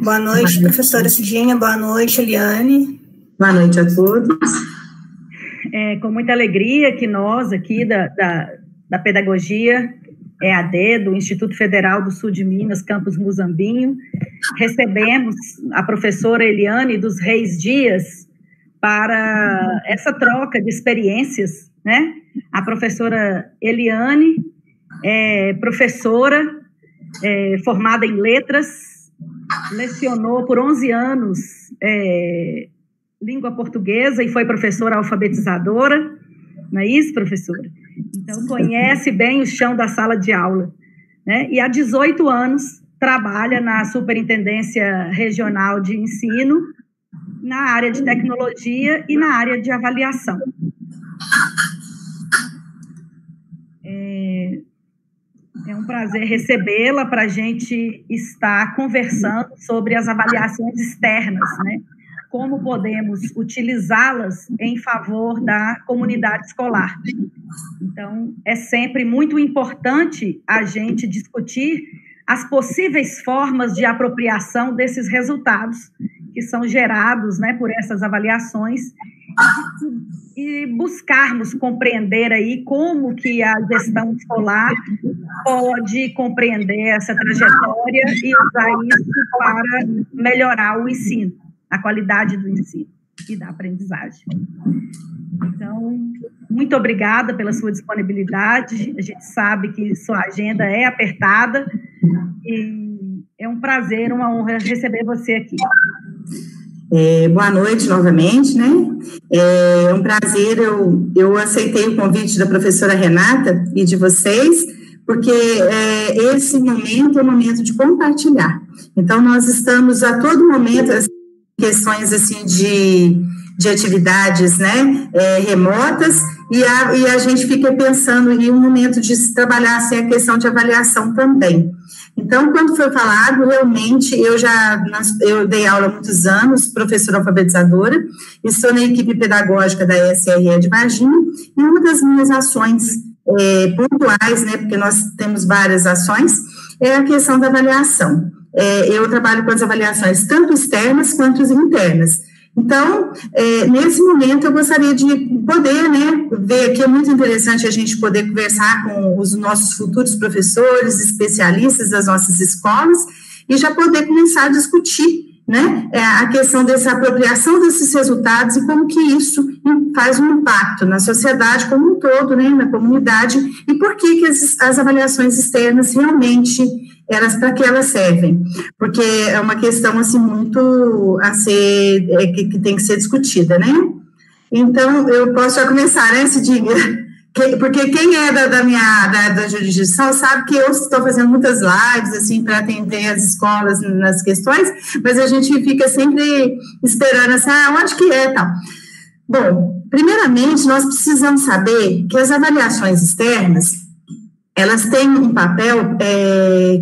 Boa noite, professora Cidinha. Boa noite, Eliane. Boa noite a todos. Com muita alegria que nós aqui da Pedagogia EAD, do Instituto Federal do Sul de Minas, Campus Muzambinho, recebemos a professora Eliane dos Reis Dias para essa troca de experiências, né? A professora Eliane é professora, formada em letras, lecionou por 11 anos língua portuguesa e foi professora alfabetizadora, não é isso, professora? Então, conhece bem o chão da sala de aula, né? E há 18 anos trabalha na Superintendência Regional de Ensino, na área de tecnologia e na área de avaliação. É um prazer recebê-la para a gente estar conversando sobre as avaliações externas, né? Como podemos utilizá-las em favor da comunidade escolar. Então, é sempre muito importante a gente discutir as possíveis formas de apropriação desses resultados que são gerados, né, por essas avaliações e buscarmos compreender aí como que a gestão escolar pode compreender essa trajetória e usar isso para melhorar o ensino, a qualidade do ensino e da aprendizagem. Então, muito obrigada pela sua disponibilidade. A gente sabe que sua agenda é apertada e é um prazer, uma honra receber você aqui. Boa noite novamente, né? É um prazer, eu aceitei o convite da professora Renata e de vocês, porque esse momento é um momento de compartilhar. Então, nós estamos a todo momento, questões assim de atividades, né, remotas, e a gente fica pensando em um momento de se trabalhar assim, a questão de avaliação também. Então, quando foi falado, realmente, eu dei aula há muitos anos, professora alfabetizadora, estou na equipe pedagógica da SRE de Varginha, e uma das minhas ações pontuais, né, porque nós temos várias ações, é a questão da avaliação. Eu trabalho com as avaliações tanto externas quanto internas. Então, nesse momento, eu gostaria de poder, né, ver que é muito interessante a gente poder conversar com os nossos futuros professores, especialistas das nossas escolas, e já poder começar a discutir, né, a questão dessa apropriação desses resultados e como que isso faz um impacto na sociedade como um todo, né, na comunidade, e por que as avaliações externas realmente para que elas servem, porque é uma questão, assim, muito a ser, que tem que ser discutida, né? Então, eu posso já começar, né, Cidinha? Porque quem é da jurisdição sabe que eu estou fazendo muitas lives, assim, para atender as escolas nas questões, mas a gente fica sempre esperando, assim, onde que é, tal. Bom, primeiramente, nós precisamos saber que as avaliações externas, elas têm um papel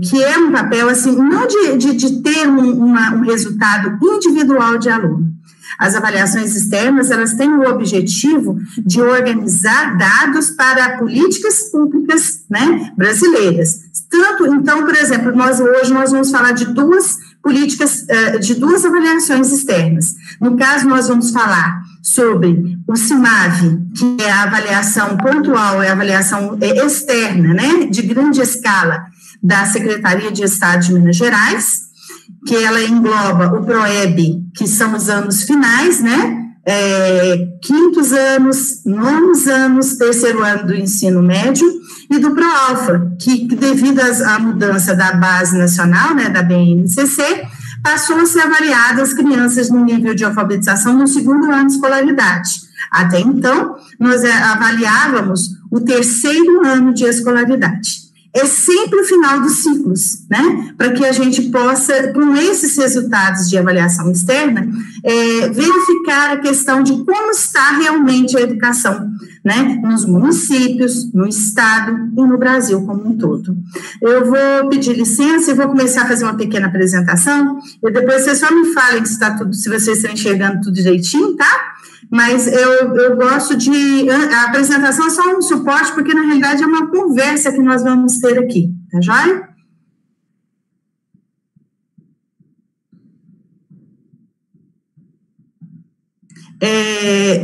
que é um papel, assim, não de ter um resultado individual de aluno. As avaliações externas, elas têm o objetivo de organizar dados para políticas públicas, né, brasileiras. Então, por exemplo, hoje nós vamos falar de duas políticas, de duas avaliações externas. No caso, nós vamos falar sobre o CIMAV, que é a avaliação pontual, é a avaliação externa, né, de grande escala da Secretaria de Estado de Minas Gerais, que ela engloba o PROEB, que são os anos finais, né, quintos anos, nonos anos, terceiro ano do ensino médio, e do PROALFA, que devido à mudança da base nacional, né, da BNCC, passou a ser avaliadas as crianças no nível de alfabetização no segundo ano de escolaridade. Até então, nós avaliávamos o terceiro ano de escolaridade. É sempre o final dos ciclos, né? Para que a gente possa, com esses resultados de avaliação externa, verificar a questão de como está realmente a educação, né? Nos municípios, no estado e no Brasil como um todo. Eu vou pedir licença e vou começar a fazer uma pequena apresentação, e depois vocês só me falem se está tudo, se vocês estão enxergando tudo direitinho, tá? Mas eu gosto de... A apresentação é só um suporte, porque, na realidade, é uma conversa que nós vamos ter aqui, tá joia?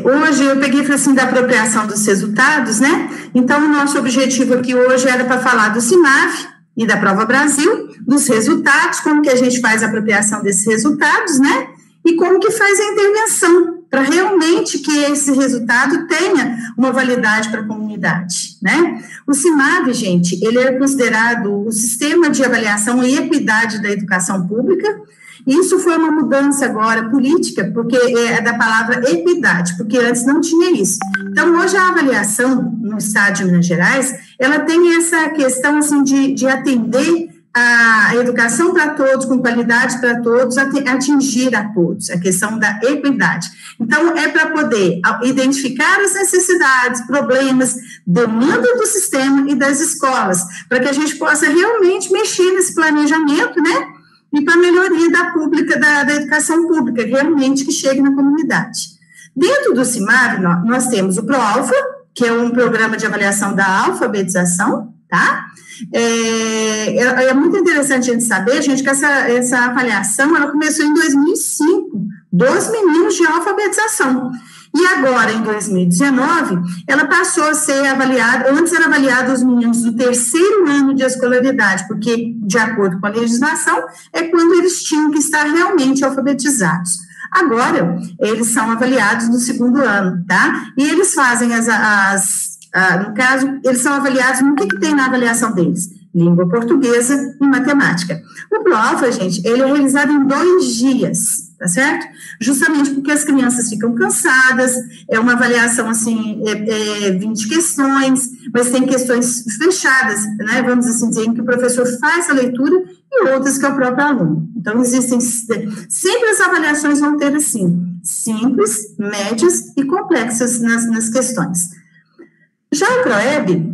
Hoje eu peguei e falei assim, da apropriação dos resultados, né? Então, o nosso objetivo aqui hoje era para falar do CIMAV e da Prova Brasil, dos resultados, como que a gente faz a apropriação desses resultados, né? E como que faz a intervenção, para realmente que esse resultado tenha uma validade para a comunidade, né? O CIMAV, gente, ele é considerado o sistema de avaliação e equidade da educação pública. Isso foi uma mudança agora política, porque é da palavra equidade, porque antes não tinha isso. Então, hoje a avaliação no estado de Minas Gerais, ela tem essa questão, assim, de atender a educação para todos, com qualidade para todos, atingir a todos, a questão da equidade. Então, é para poder identificar as necessidades, problemas, demanda do sistema e das escolas, para que a gente possa realmente mexer nesse planejamento, né? E para a melhoria da educação pública, realmente que chegue na comunidade. Dentro do CIMAV, nós temos o ProAlfa, que é um programa de avaliação da alfabetização, tá? É muito interessante a gente saber, gente, que essa avaliação, ela começou em 2005, dos meninos de alfabetização. E agora, em 2019, ela passou a ser avaliada, antes era avaliada os meninos do terceiro ano de escolaridade, porque, de acordo com a legislação, é quando eles tinham que estar realmente alfabetizados. Agora, eles são avaliados no segundo ano, tá? E eles fazem no caso, eles são avaliados no que tem na avaliação deles? Língua portuguesa e matemática. O ProAlfa, gente, ele é realizado em 2 dias, tá certo? Justamente porque as crianças ficam cansadas, é uma avaliação, assim, 20 questões, mas tem questões fechadas, né, vamos assim dizer, em que o professor faz a leitura e outras que é o próprio aluno. Então, existem, sempre as avaliações vão ter, assim, simples, médias e complexas nas questões. Já o ProEB,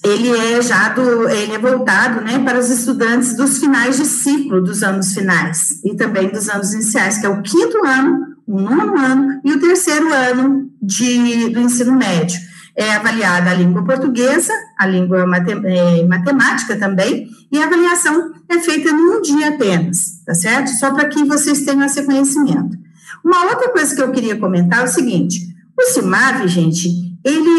ele é voltado, né, para os estudantes dos finais de ciclo, dos anos finais, e também dos anos iniciais, que é o 5º ano, o 9º ano e o 3º ano do ensino médio. É avaliada a língua portuguesa, a língua matemática também, e a avaliação é feita num dia apenas, tá certo? Só para que vocês tenham esse conhecimento. Uma outra coisa que eu queria comentar é o seguinte, o CIMAV, gente, ele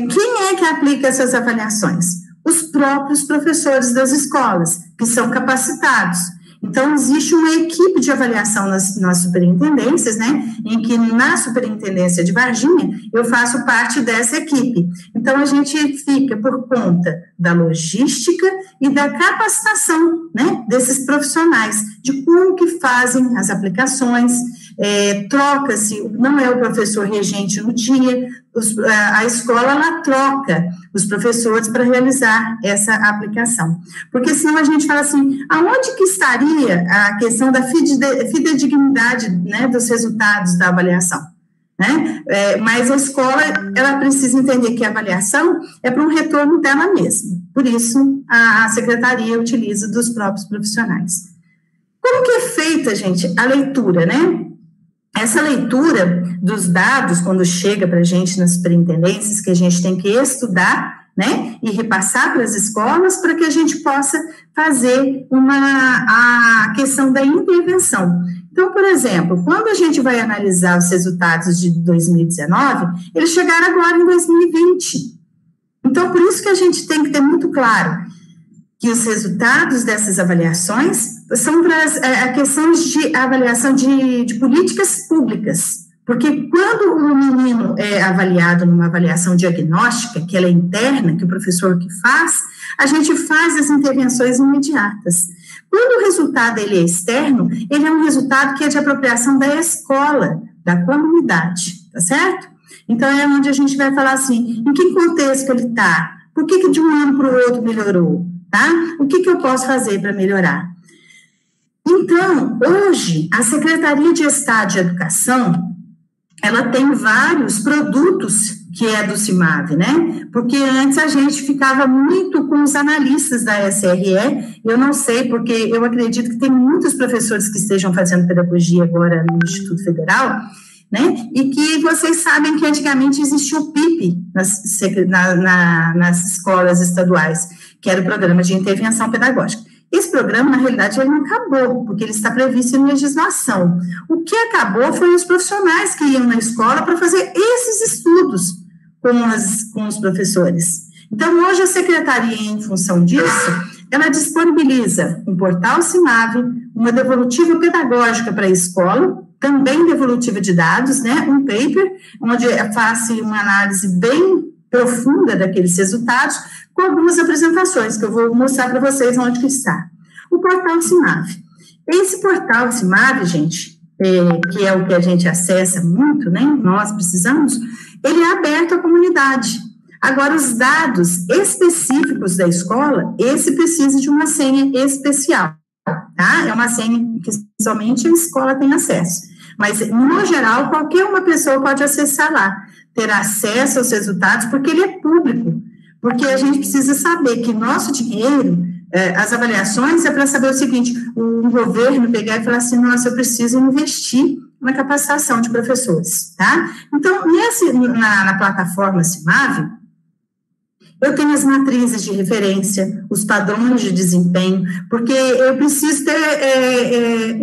quem é que aplica essas avaliações? Os próprios professores das escolas, que são capacitados. Então, existe uma equipe de avaliação nas superintendências, né, em que na superintendência de Varginha, eu faço parte dessa equipe. Então, a gente fica por conta da logística e da capacitação, né, desses profissionais, de como que fazem as aplicações, troca-se, não é o professor regente no dia, a escola, ela troca os professores para realizar essa aplicação. Porque senão a gente fala assim, aonde que estaria a questão da fidedignidade, né, dos resultados da avaliação? Né? Mas a escola, ela precisa entender que a avaliação é para um retorno dela mesma. Por isso, a secretaria utiliza dos próprios profissionais. Como que é feita, gente, a leitura, né? Essa leitura dos dados, quando chega para a gente nas superintendências, que a gente tem que estudar, né, e repassar para as escolas, para que a gente possa fazer a questão da intervenção. Então, por exemplo, quando a gente vai analisar os resultados de 2019, eles chegaram agora em 2020. Então, por isso que a gente tem que ter muito claro que os resultados dessas avaliações são para questões de avaliação de políticas públicas, porque quando o menino é avaliado numa avaliação diagnóstica, que ela é interna, que o professor que faz, a gente faz as intervenções imediatas. Quando o resultado ele é externo, ele é um resultado que é de apropriação da escola, da comunidade, tá certo? Então, é onde a gente vai falar assim, em que contexto ele está? Por que de um ano para o outro melhorou? Tá? O que eu posso fazer para melhorar? Então, hoje, a Secretaria de Estado de Educação, ela tem vários produtos que é do CIMAV, né? Porque antes a gente ficava muito com os analistas da SRE, eu não sei, porque eu acredito que tem muitos professores que estejam fazendo pedagogia agora no Instituto Federal, né? E que vocês sabem que antigamente existia o PIP nas escolas estaduais, que era o Programa de Intervenção Pedagógica. Esse programa, na realidade, ele não acabou, porque ele está previsto em legislação. O que acabou foi os profissionais que iam na escola para fazer esses estudos com os professores. Então, hoje a secretaria, em função disso, ela disponibiliza um portal CIMAVE, uma devolutiva pedagógica para a escola, também devolutiva de dados, né, um paper, onde faço uma análise bem profunda daqueles resultados, com algumas apresentações, que eu vou mostrar para vocês onde que está. O portal CIMAVE. Esse portal CIMAVE, gente, que é o que a gente acessa muito, né, nós precisamos, ele é aberto à comunidade. Agora, os dados específicos da escola, esse precisa de uma senha especial, tá? É uma senha que somente a escola tem acesso. Mas, no geral, qualquer uma pessoa pode acessar lá, ter acesso aos resultados, porque ele é público. Porque a gente precisa saber que nosso dinheiro, as avaliações, é para saber o seguinte, o governo pegar e falar assim, nossa, eu preciso investir na capacitação de professores, tá? Então, na plataforma CIMAVE, eu tenho as matrizes de referência, os padrões de desempenho, porque eu preciso ter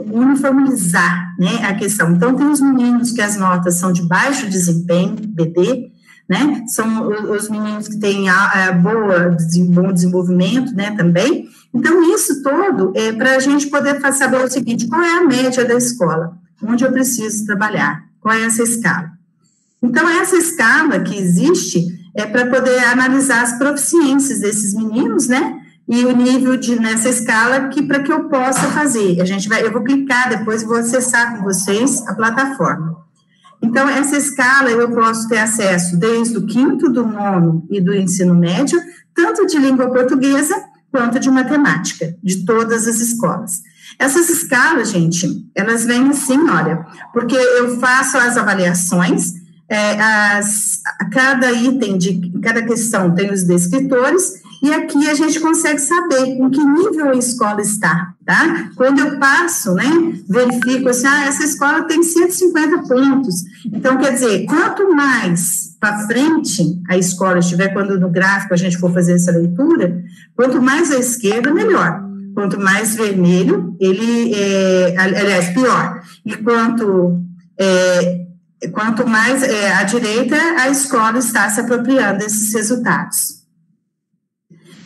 uniformizar, né, a questão. Então, tem os meninos que as notas são de baixo desempenho, BD, né, são os meninos que têm bom desenvolvimento, né, também. Então, isso todo é para a gente poder saber o seguinte, qual é a média da escola, onde eu preciso trabalhar, qual é essa escala. Então, essa escala que existe é para poder analisar as proficiências desses meninos, né, e o nível nessa escala para que eu possa fazer. Eu vou clicar depois e vou acessar com vocês a plataforma. Então, essa escala eu posso ter acesso desde o 5º, do 9º e do ensino médio, tanto de língua portuguesa quanto de matemática, de todas as escolas. Essas escalas, gente, elas vêm assim, olha, porque eu faço as avaliações, cada item cada questão tem os descritores, e aqui a gente consegue saber em que nível a escola está, tá? Quando eu passo, né, verifico assim, essa escola tem 150 pontos, então, quer dizer, quanto mais para frente a escola estiver, quando no gráfico a gente for fazer essa leitura, quanto mais à esquerda, melhor, quanto mais vermelho, aliás, pior, e quanto mais à direita, a escola está se apropriando desses resultados.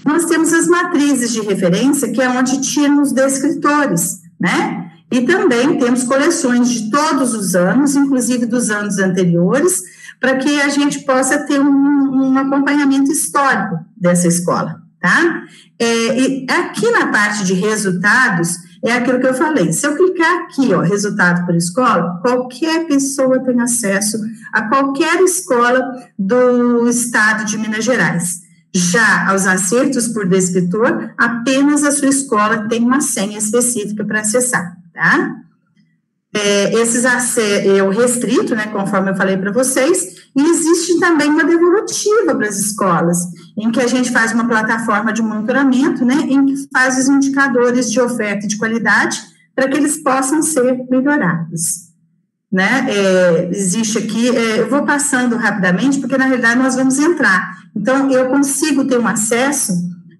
Nós temos as matrizes de referência, que é onde tiram os descritores, né? E também temos coleções de todos os anos, inclusive dos anos anteriores, para que a gente possa ter um acompanhamento histórico dessa escola, tá? E aqui na parte de resultados, é aquilo que eu falei, se eu clicar aqui, ó, resultado por escola, qualquer pessoa tem acesso a qualquer escola do estado de Minas Gerais. Já aos acertos por descritor, apenas a sua escola tem uma senha específica para acessar, tá? Esses acertos, restrito, né, conforme eu falei para vocês, e existe também uma devolutiva para as escolas, em que a gente faz uma plataforma de monitoramento, né, em que faz os indicadores de oferta e de qualidade para que eles possam ser melhorados, né? Existe aqui, eu vou passando rapidamente, porque na realidade nós vamos entrar. Então, eu consigo ter um acesso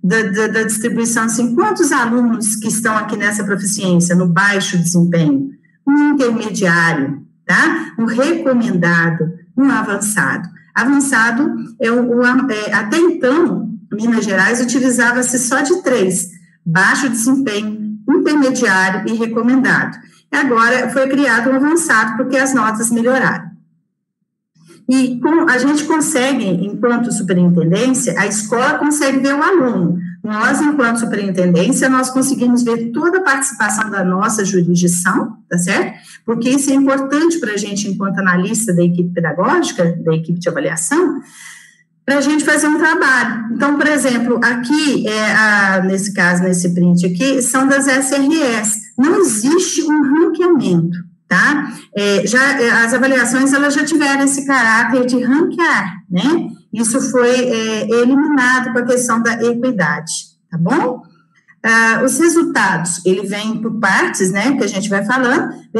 da distribuição, assim, quantos alunos que estão aqui nessa proficiência, no baixo desempenho, um intermediário, tá? Um recomendado, um avançado. Avançado, até então, Minas Gerais utilizava-se só de 3, baixo desempenho, intermediário e recomendado. Agora foi criado um avançado, porque as notas melhoraram. E a gente consegue, enquanto superintendência, a escola consegue ver o aluno. Nós, enquanto superintendência, nós conseguimos ver toda a participação da nossa jurisdição, tá certo? Porque isso é importante para a gente, enquanto analista da equipe pedagógica, da equipe de avaliação, para a gente fazer um trabalho. Então, por exemplo, aqui, nesse caso, nesse print aqui, são das SRS. Não existe um ranqueamento, tá? As avaliações, elas já tiveram esse caráter de ranquear, né? Isso foi eliminado com a questão da equidade, tá bom? Os resultados, ele vem por partes, né, que a gente vem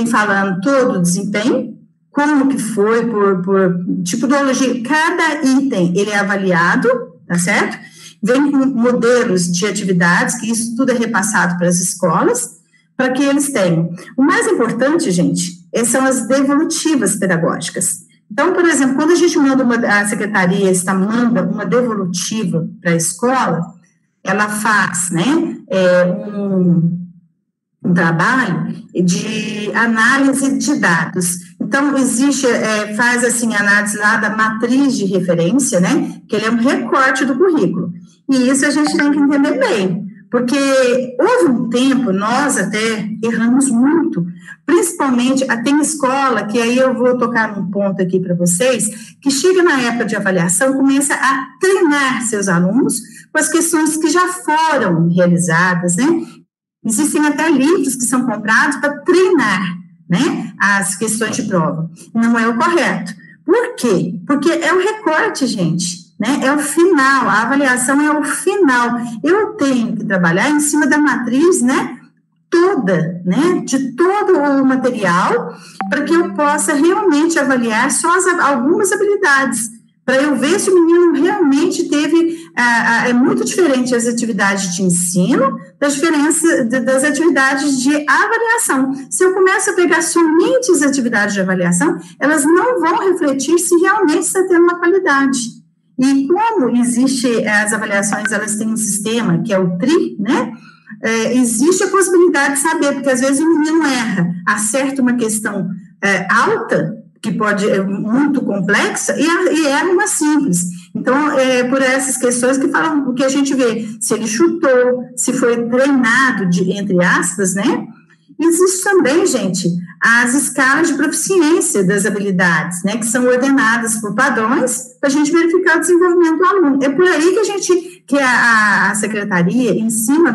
falando todo o desempenho, como que foi, por tipologia, cada item, ele é avaliado, tá certo? vem com modelos de atividades, que isso tudo é repassado para as escolas, para que eles tenham. O mais importante, gente, são as devolutivas pedagógicas. Então, por exemplo, quando a gente a secretaria manda uma devolutiva para a escola, ela faz, né, um trabalho de análise de dados. Então, faz assim, análise lá da matriz de referência, né, que ele é um recorte do currículo. E isso a gente tem que entender bem, porque houve um tempo, nós até erramos muito, principalmente, tem escola, que aí eu vou tocar num ponto aqui para vocês, que chega na época de avaliação, começa a treinar seus alunos com as questões que já foram realizadas, né? Existem até livros que são comprados para treinar, né, as questões de prova. Não é o correto. Por quê? Porque é o recorte, gente. Né, é o final, a avaliação é o final. Eu tenho que trabalhar em cima da matriz, né, toda, né, de todo o material, para que eu possa realmente avaliar só algumas habilidades, para eu ver se o menino realmente teve, é muito diferente as atividades de ensino, das atividades de avaliação. Se eu começo a pegar somente as atividades de avaliação, elas não vão refletir se realmente está tendo uma qualidade. E como existe as avaliações, elas têm um sistema que é o TRI, né? Existe a possibilidade de saber, porque às vezes o menino erra, acerta uma questão alta, que pode muito complexa, e erra uma simples. Então, por essas questões que falam, o que a gente vê, se ele chutou, se foi treinado, entre aspas, né? Existe também, gente, as escalas de proficiência das habilidades, né, que são ordenadas por padrões para a gente verificar o desenvolvimento do aluno. É por aí que a secretaria, em cima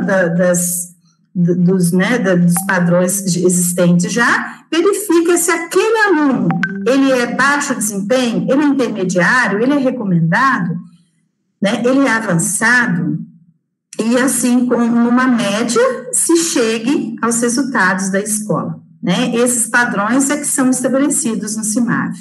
dos padrões existentes já, verifica se aquele aluno, ele é baixo desempenho, ele é intermediário, ele é recomendado, né, ele é avançado, e assim, com uma média, se chegue aos resultados da escola, né? Esses padrões é que são estabelecidos no CIMAV.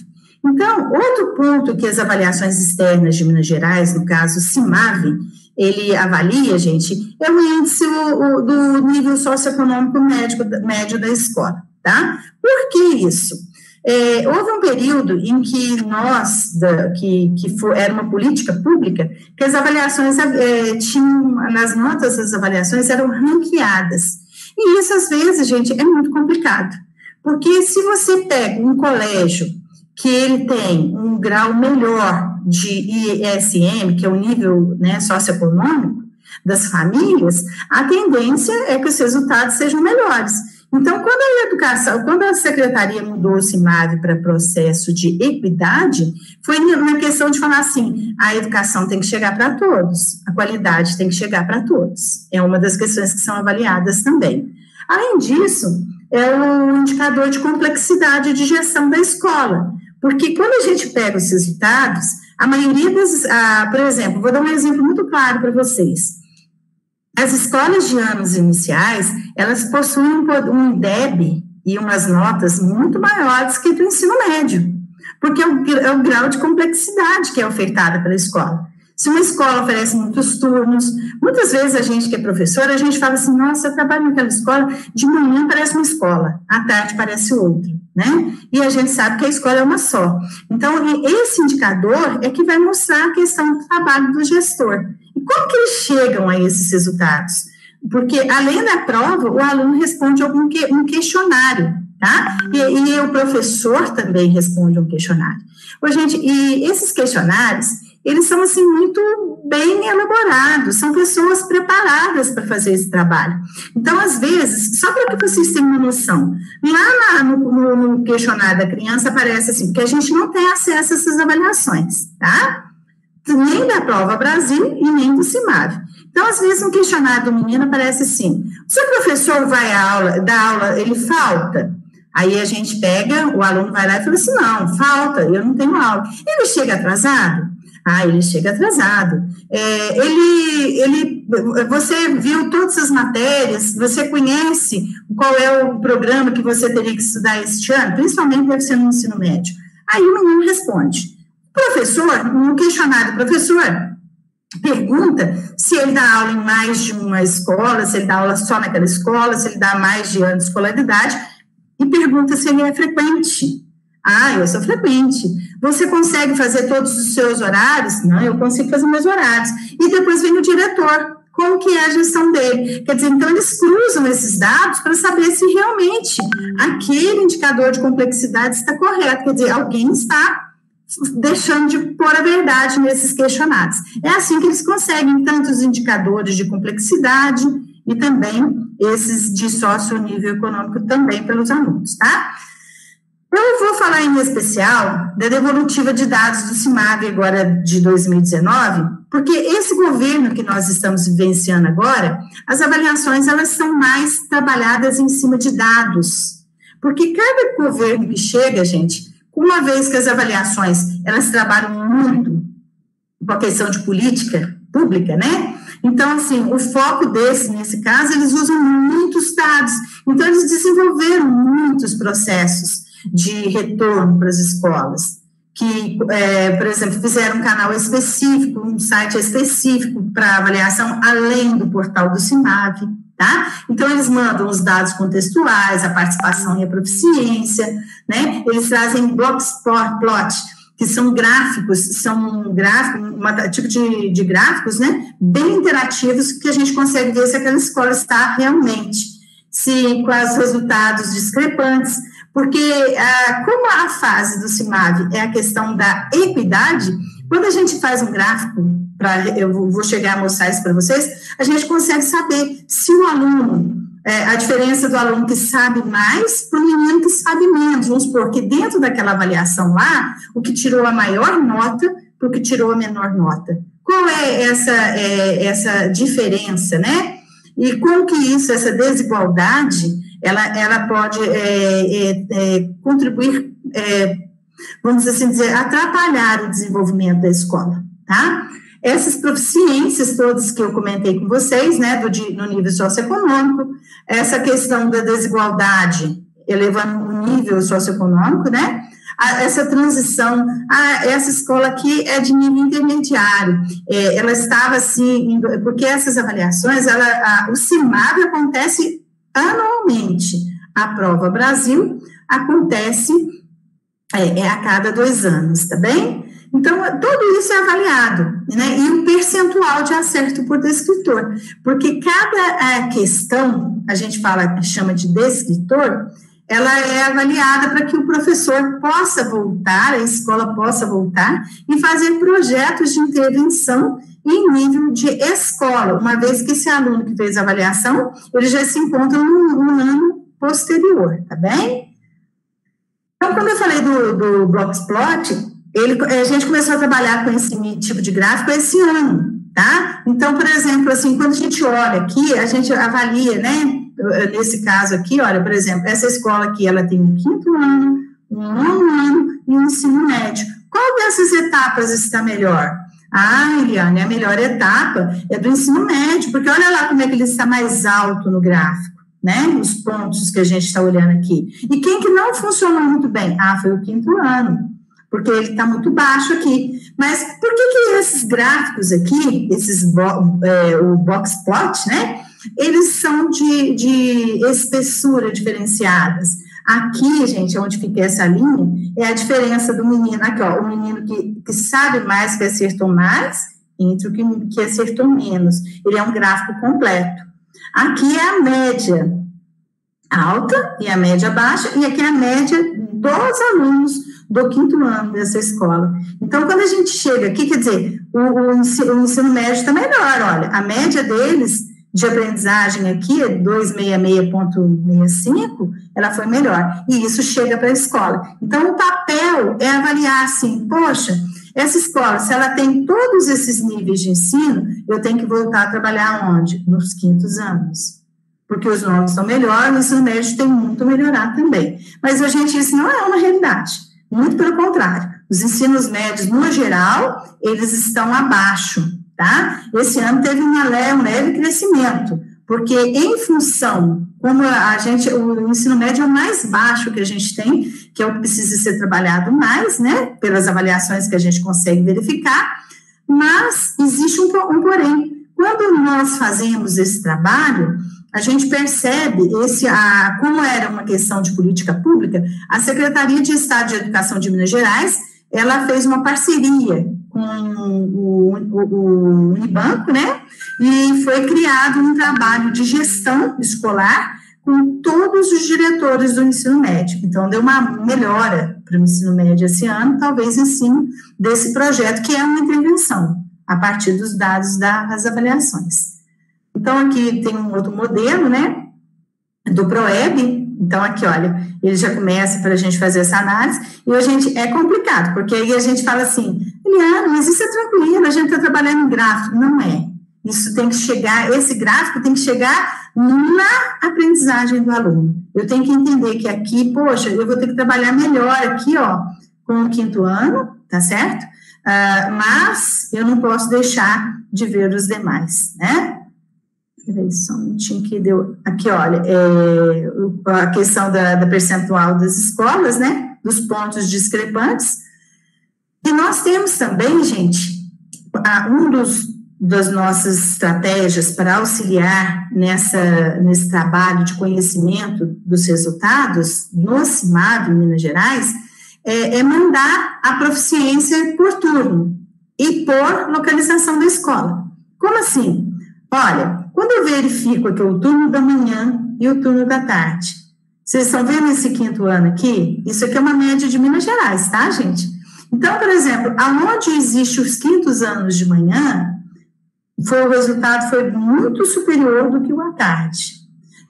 Então, outro ponto que as avaliações externas de Minas Gerais, no caso o CIMAV, ele avalia, gente, é o índice do nível socioeconômico médio da escola, tá? Por que isso? Houve um período em que era uma política pública, que as avaliações nas notas das avaliações eram ranqueadas. E isso, às vezes, gente, é muito complicado. Porque se você pega um colégio que ele tem um grau melhor de ISM, que é o nível, né, socioeconômico das famílias, a tendência é que os resultados sejam melhores. Então, quando a secretaria mudou o CIMAV para processo de equidade, foi na questão de falar assim, a educação tem que chegar para todos, a qualidade tem que chegar para todos. É uma das questões que são avaliadas também. Além disso, é o indicador de complexidade de gestão da escola, porque quando a gente pega os resultados, a maioria por exemplo, vou dar um exemplo muito claro para vocês. As escolas de anos iniciais, elas possuem um IDEB e umas notas muito maiores que do ensino médio, porque é o grau de complexidade que é ofertada pela escola. Se uma escola oferece muitos turnos, muitas vezes a gente que é professora, a gente fala assim, nossa, eu trabalho naquela escola, de manhã parece uma escola, à tarde parece outra, né? E a gente sabe que a escola é uma só. Então, esse indicador é que vai mostrar a questão do trabalho do gestor. E como que eles chegam a esses resultados? Porque, além da prova, o aluno responde um questionário, tá? E o professor também responde um questionário. Gente, e esses questionários, eles são, assim, muito bem elaborados, são pessoas preparadas para fazer esse trabalho. Então, às vezes, só para que vocês tenham uma noção, lá no questionário da criança aparece assim, porque a gente não tem acesso a essas avaliações, tá? Nem da Prova Brasil e nem do CIMAV. Então, às vezes, no questionário do menino aparece assim, o seu professor vai dar aula, ele falta? Aí a gente pega, o aluno vai lá e fala assim, não, falta, eu não tenho aula. Ele chega atrasado? Ele chega atrasado. Você viu todas as matérias, você conhece qual é o programa que você teria que estudar este ano, principalmente deve ser no ensino médio. Aí o menino responde, professor, no questionário, professor, pergunta se ele dá aula em mais de uma escola, se ele dá aula só naquela escola, se ele dá mais de anos de escolaridade, e pergunta se ele é frequente. Ah, eu sou frequente. Você consegue fazer todos os seus horários? Não, eu consigo fazer meus horários. E depois vem o diretor, como que é a gestão dele. Quer dizer, então eles cruzam esses dados para saber se realmente aquele indicador de complexidade está correto. Quer dizer, alguém está deixando de pôr a verdade nesses questionários. É assim que eles conseguem tantos indicadores de complexidade e também esses de sócio-nível econômico também pelos alunos, tá? Eu vou falar em especial da devolutiva de dados do CIMAV agora de 2019, porque esse governo que nós estamos vivenciando agora, as avaliações elas são mais trabalhadas em cima de dados, porque cada governo que chega, gente, uma vez que as avaliações elas trabalham muito com a questão de política pública, né? Então, assim, o foco nesse caso, eles usam muitos dados, então eles desenvolveram muitos processos de retorno para as escolas, que, por exemplo, fizeram um canal específico, um site específico para avaliação, além do portal do CIMAV, tá? Então, eles mandam os dados contextuais, a participação e a proficiência, né? Eles trazem Blockplot, que são gráficos, tipo de gráficos, né? Bem interativos, que a gente consegue ver se aquela escola está realmente, se quais os resultados discrepantes, porque como a fase do CIMAV é a questão da equidade, quando a gente faz um gráfico, eu vou chegar a mostrar isso para vocês, a gente consegue saber se o aluno, a diferença do aluno que sabe mais para o menino que sabe menos. Vamos supor que dentro daquela avaliação lá, o que tirou a maior nota para o que tirou a menor nota. Qual é essa diferença, né? E como que isso, essa desigualdade, ela pode contribuir, vamos assim dizer, atrapalhar o desenvolvimento da escola, tá? Essas proficiências todas que eu comentei com vocês, né, no nível socioeconômico, essa questão da desigualdade, elevando o nível socioeconômico, né, essa transição, essa escola aqui é de nível intermediário, ela estava assim, porque essas avaliações, o CIMAV acontece anualmente, a Prova Brasil acontece a cada 2 anos, tá bem? Então, tudo isso é avaliado, né? E o percentual de acerto por descritor, porque cada questão, a gente chama de descritor, ela é avaliada para que o professor possa voltar, a escola possa voltar e fazer projetos de intervenção em nível de escola, uma vez que esse aluno que fez a avaliação, ele já se encontra no ano posterior, tá bem? Então, quando eu falei do Blockplot, a gente começou a trabalhar com esse tipo de gráfico esse ano, tá? Então, por exemplo, assim, quando a gente olha aqui, a gente avalia, né? Nesse caso aqui, olha, por exemplo, essa escola aqui, ela tem um 5º ano, um 9º ano e um ensino médio. Qual dessas etapas está melhor? Eliane, a melhor etapa é do ensino médio, porque olha lá como é que ele está mais alto no gráfico, né? Os pontos que a gente está olhando aqui. E quem que não funcionou muito bem? Foi o 5º ano, porque ele está muito baixo aqui. Mas por que esses gráficos aqui, o boxplot, né? Eles são de espessura diferenciadas. Aqui, gente, onde fica essa linha, é a diferença do menino, aqui, ó, o menino que sabe mais, que acertou mais, entre o que acertou menos. Ele é um gráfico completo. Aqui é a média alta e a média baixa, e aqui é a média dos alunos do 5º ano dessa escola. Então, quando a gente chega aqui, quer dizer, o ensino médio está melhor, olha, a média deles de aprendizagem aqui, 266.65, ela foi melhor, e isso chega para a escola. Então, o papel é avaliar assim, poxa, essa escola, se ela tem todos esses níveis de ensino, eu tenho que voltar a trabalhar onde? Nos 5º anos. Porque os nomes estão melhores, o ensino médio tem muito a melhorar também. Mas, gente, isso não é uma realidade. Muito pelo contrário. Os ensinos médios, no geral, eles estão abaixo, tá? Esse ano teve um leve crescimento, porque em função, como o ensino médio é o mais baixo que a gente tem, que é o que precisa ser trabalhado mais, né? Pelas avaliações que a gente consegue verificar, mas existe um porém. Quando nós fazemos esse trabalho, a gente percebe como era uma questão de política pública, a Secretaria de Estado de Educação de Minas Gerais, ela fez uma parceria com o Unibanco, né, e foi criado um trabalho de gestão escolar com todos os diretores do ensino médio. Então, deu uma melhora para o ensino médio esse ano, talvez em cima desse projeto, que é uma intervenção, a partir dos dados das avaliações. Então, aqui tem um outro modelo, né, do PROEB. Então, aqui, olha, ele já começa para a gente fazer essa análise, e a gente, é complicado, porque aí a gente fala assim, Eliana, mas isso é tranquilo, a gente está trabalhando em gráfico. Não é. Isso tem que chegar, esse gráfico tem que chegar na aprendizagem do aluno. Eu tenho que entender que aqui, poxa, eu vou ter que trabalhar melhor aqui, ó, com o 5º ano, tá certo? Mas eu não posso deixar de ver os demais, né? Peraí, só um minutinho que deu. Aqui, olha, a questão da percentual das escolas, né? Dos pontos discrepantes. E nós temos também, gente, das nossas estratégias para auxiliar nesse trabalho de conhecimento dos resultados no CIMAD, em Minas Gerais, é mandar a proficiência por turno e por localização da escola. Como assim? Olha, quando eu verifico aqui o turno da manhã e o turno da tarde, vocês estão vendo esse 5º ano aqui? Isso aqui é uma média de Minas Gerais, tá, gente? Então, por exemplo, aonde existe os 5º anos de manhã, o resultado foi muito superior do que o à tarde.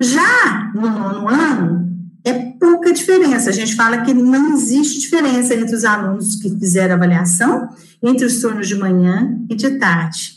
Já no 9º ano, é pouca diferença. A gente fala que não existe diferença entre os alunos que fizeram avaliação, entre os turnos de manhã e de tarde,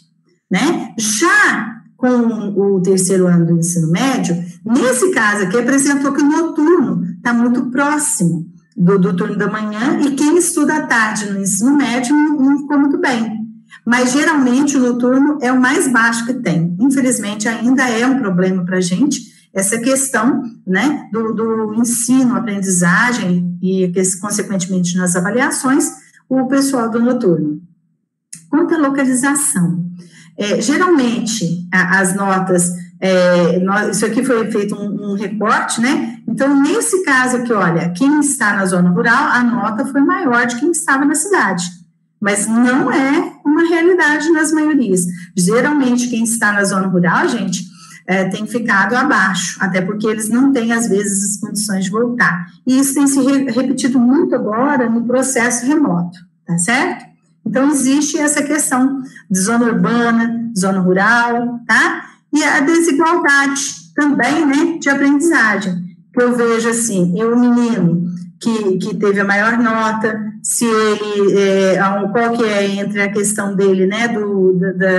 né? Já com o 3º ano do ensino médio, nesse caso aqui, apresentou que o noturno está muito próximo do turno da manhã, e quem estuda à tarde no ensino médio não ficou muito bem. Mas, geralmente, o noturno é o mais baixo que tem. Infelizmente, ainda é um problema para a gente, essa questão, né, do ensino, aprendizagem e, consequentemente, nas avaliações, o pessoal do noturno. Quanto à localização, geralmente, as notas, isso aqui foi feito um recorte, né? Então, nesse caso aqui, olha, quem está na zona rural, a nota foi maior de quem estava na cidade. Mas não é uma realidade nas maiorias. Geralmente, quem está na zona rural, gente, tem ficado abaixo, até porque eles não têm, às vezes, as condições de voltar. E isso tem se repetido muito agora no processo remoto, tá certo? Então, existe essa questão de zona urbana, zona rural, tá? E a desigualdade também, né, de aprendizagem. Que eu vejo assim, o menino que teve a maior nota, se ele, qual que é entre a questão dele, né,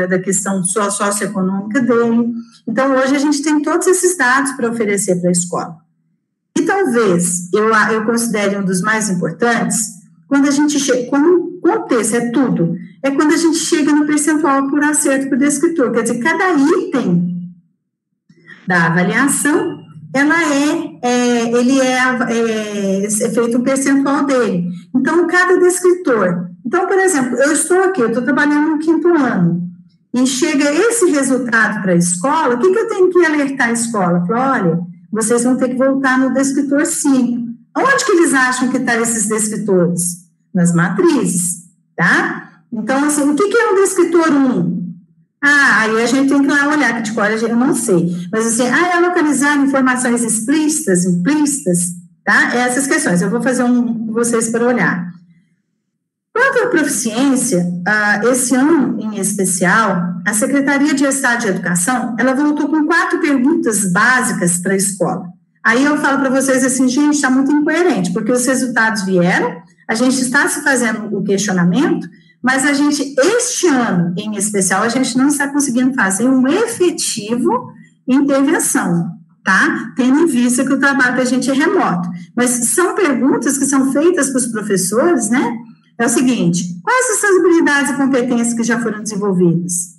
da questão socioeconômica dele. Então, hoje a gente tem todos esses dados para oferecer para a escola. E talvez eu considere um dos mais importantes, quando a gente chega, como contexto, é tudo, é quando a gente chega no percentual por acerto por descritor, quer dizer, cada item da avaliação, ele é feito um percentual dele. Então, cada descritor. Então, por exemplo, eu estou trabalhando no 5º ano, e chega esse resultado para a escola, o que eu tenho que alertar a escola? Olha, vocês vão ter que voltar no descritor 5. Onde que eles acham que estão esses descritores? Nas matrizes, tá? Então, assim, o que é um descritor 1? Aí a gente tem que ir lá olhar, que de cor eu não sei. Mas assim, é localizar informações explícitas, implícitas, tá? Essas questões, eu vou fazer com vocês para olhar. Quanto à proficiência, esse ano em especial, a Secretaria de Estado de Educação, ela voltou com 4 perguntas básicas para a escola. Aí eu falo para vocês assim, gente, está muito incoerente, porque os resultados vieram, a gente está se fazendo o questionamento, mas a gente, este ano em especial, a gente não está conseguindo fazer um efetivo intervenção, tá? Tendo em vista que o trabalho da gente é remoto. Mas são perguntas que são feitas para os professores, né? É o seguinte, quais essas habilidades e competências que já foram desenvolvidas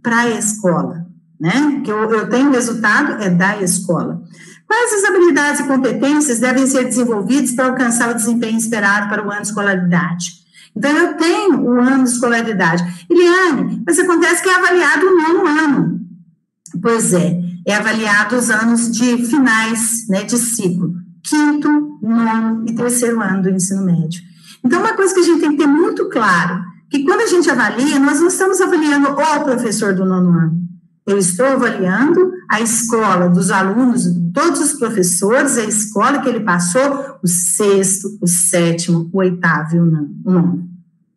para a escola, né? Que eu tenho o resultado, é da escola. Quais as habilidades e competências devem ser desenvolvidas para alcançar o desempenho esperado para o ano de escolaridade? Então, eu tenho o ano de escolaridade. Eliane, mas acontece que é avaliado o 9º ano. Pois é avaliado os anos de finais, né, de ciclo. 5º, 9º e 3º ano do ensino médio. Então, uma coisa que a gente tem que ter muito claro, que quando a gente avalia, nós não estamos avaliando o professor do 9º ano. Eu estou avaliando a escola dos alunos, todos os professores, a escola que ele passou, o 6º, o 7º, o 8º e o 9º.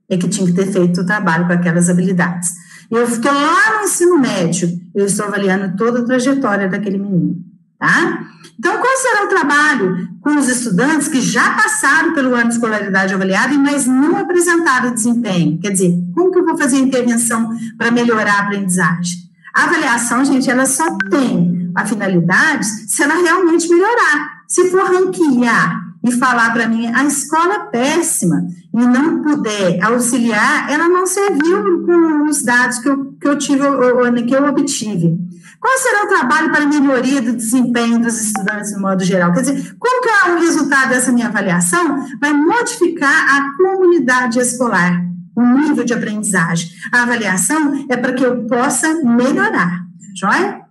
É que tinha que ter feito o trabalho com aquelas habilidades. Eu fiquei lá no ensino médio, eu estou avaliando toda a trajetória daquele menino, tá? Então, qual será o trabalho com os estudantes que já passaram pelo ano de escolaridade avaliada, mas não apresentaram desempenho? Quer dizer, como que eu vou fazer a intervenção para melhorar a aprendizagem? A avaliação, gente, ela só tem a finalidade se ela realmente melhorar. Se for ranquear e falar para mim, a escola é péssima, e não puder auxiliar, ela não serviu com os dados que eu obtive. Qual será o trabalho para a melhoria do desempenho dos estudantes no modo geral? Quer dizer, como que o resultado dessa minha avaliação vai modificar a comunidade escolar, o nível de aprendizagem? A avaliação é para que eu possa melhorar, joia?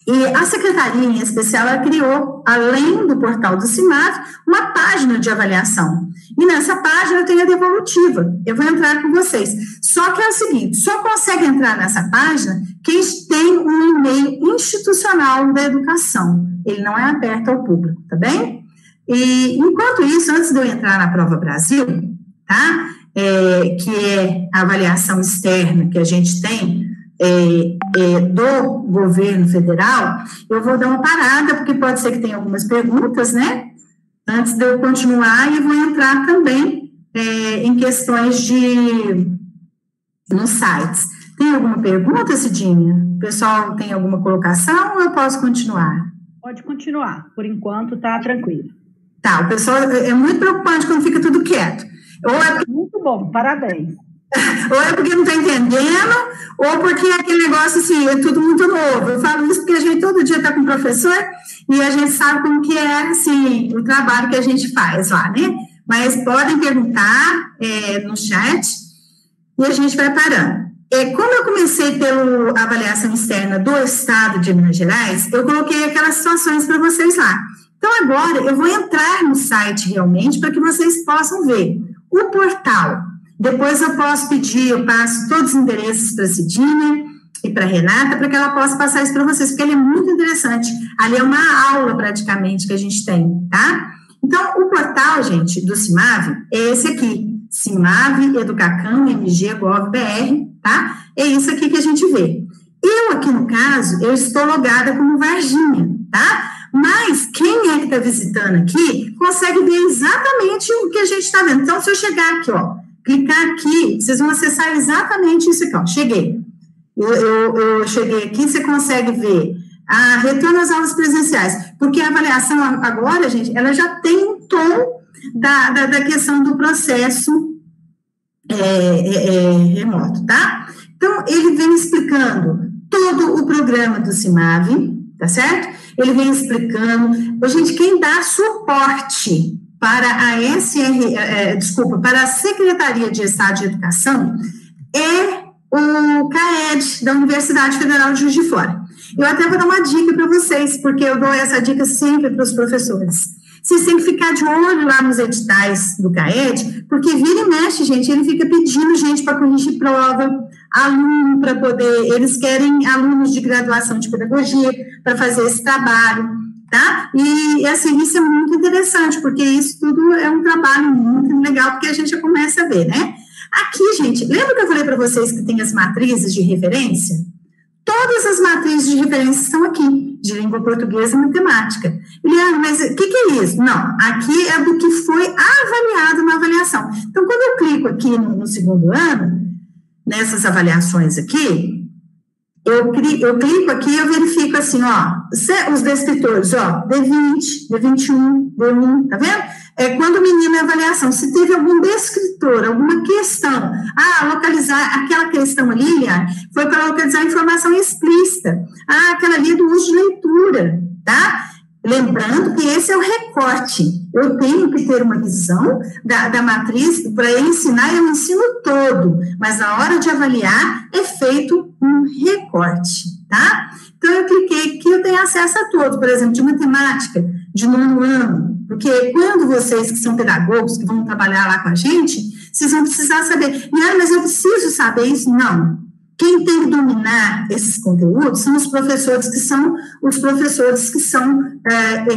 E a secretaria, em especial, ela criou, além do portal do CIMAV, uma página de avaliação. E nessa página tem a devolutiva. Eu vou entrar com vocês. Só que é o seguinte, só consegue entrar nessa página quem tem um e-mail institucional da educação. Ele não é aberto ao público, tá bem? E, enquanto isso, antes de eu entrar na Prova Brasil, tá? Que é a avaliação externa que a gente tem, do governo federal, eu vou dar uma parada, porque pode ser que tenha algumas perguntas, né? Antes de eu continuar, e vou entrar também em questões nos sites. Tem alguma pergunta, Cidinha? O pessoal tem alguma colocação ou eu posso continuar? Pode continuar, por enquanto tá tranquilo. Tá, o pessoal é muito preocupante quando fica tudo quieto. Muito bom, parabéns. Ou é porque não está entendendo, ou porque aquele negócio, assim, é tudo muito novo. Eu falo isso porque a gente todo dia está com o professor e a gente sabe como que é, assim, o trabalho que a gente faz lá, né? Mas podem perguntar no chat e a gente vai parando. Como eu comecei pela avaliação externa do Estado de Minas Gerais, eu coloquei aquelas situações para vocês lá. Então, agora, eu vou entrar no site realmente para que vocês possam ver o portal. Depois eu posso pedir, eu passo todos os endereços para a Cidinha e para a Renata, para que ela possa passar isso para vocês, porque ele é muito interessante. Ali é uma aula, praticamente, que a gente tem, tá? Então, o portal, gente, do CIMAV é esse aqui, CIMAV, Educacam, MG, Gov.br, tá? É isso aqui que a gente vê. Eu, aqui no caso, eu estou logada como Varginha, tá? Mas quem é que está visitando aqui consegue ver exatamente o que a gente está vendo. Então, se eu chegar aqui, ó, clicar aqui, vocês vão acessar exatamente isso aqui, ó, cheguei. Eu cheguei aqui, você consegue ver retorno às aulas presenciais, porque a avaliação agora, gente, ela já tem um tom da questão do processo remoto, tá? Então, ele vem explicando todo o programa do CIMAV, tá certo? Ele vem explicando, gente, quem dá suporte para para a Secretaria de Estado de Educação é o CAED, da Universidade Federal de Juiz de Fora. Eu até vou dar uma dica para vocês, porque eu dou essa dica sempre para os professores. Vocês têm que ficar de olho lá nos editais do CAED, porque vira e mexe, gente, ele fica pedindo gente para corrigir prova, aluno para poder, eles querem alunos de graduação de pedagogia para fazer esse trabalho, tá? E, assim, isso é muito interessante, porque isso tudo é um trabalho muito legal, porque a gente já começa a ver, né? Aqui, gente, lembra que eu falei para vocês que tem as matrizes de referência? Todas as matrizes de referência estão aqui, de língua portuguesa e matemática. Eliane, mas o que é isso? Não, aqui é do que foi avaliado na avaliação. Então, quando eu clico aqui no segundo ano, nessas avaliações aqui, eu clico aqui e eu verifico assim, ó, os descritores, ó, D20, D21, D1, tá vendo? Quando o menino é avaliação, se teve algum descritor, alguma questão, localizar aquela questão ali, foi para localizar a informação explícita, aquela ali do uso de leitura, tá? Lembrando que esse é o recorte. Eu tenho que ter uma visão da matriz para ensinar, eu ensino todo, mas na hora de avaliar é feito um recorte, tá? Então, eu cliquei aqui, eu tenho acesso a todos, por exemplo, de matemática, de 9º ano, porque quando vocês que são pedagogos, que vão trabalhar lá com a gente, vocês vão precisar saber, mas eu preciso saber isso? Não. Quem tem que dominar esses conteúdos são os professores que são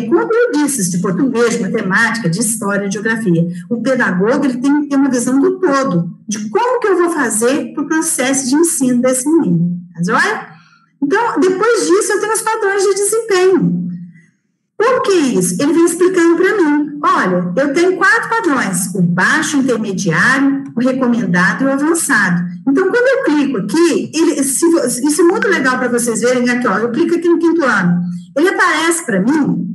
conteudistas de português, de matemática, de história, de geografia. O pedagogo, ele tem que ter uma visão do todo, de como que eu vou fazer para o processo de ensino desse menino, tá joia? Então, depois disso, eu tenho os padrões de desempenho. Por que isso? Ele vem explicando para mim, olha, eu tenho 4 padrões, o baixo, o intermediário, o recomendado e o avançado. Então, quando eu clico aqui, isso é muito legal para vocês verem aqui, ó, eu clico aqui no 5º ano, ele aparece para mim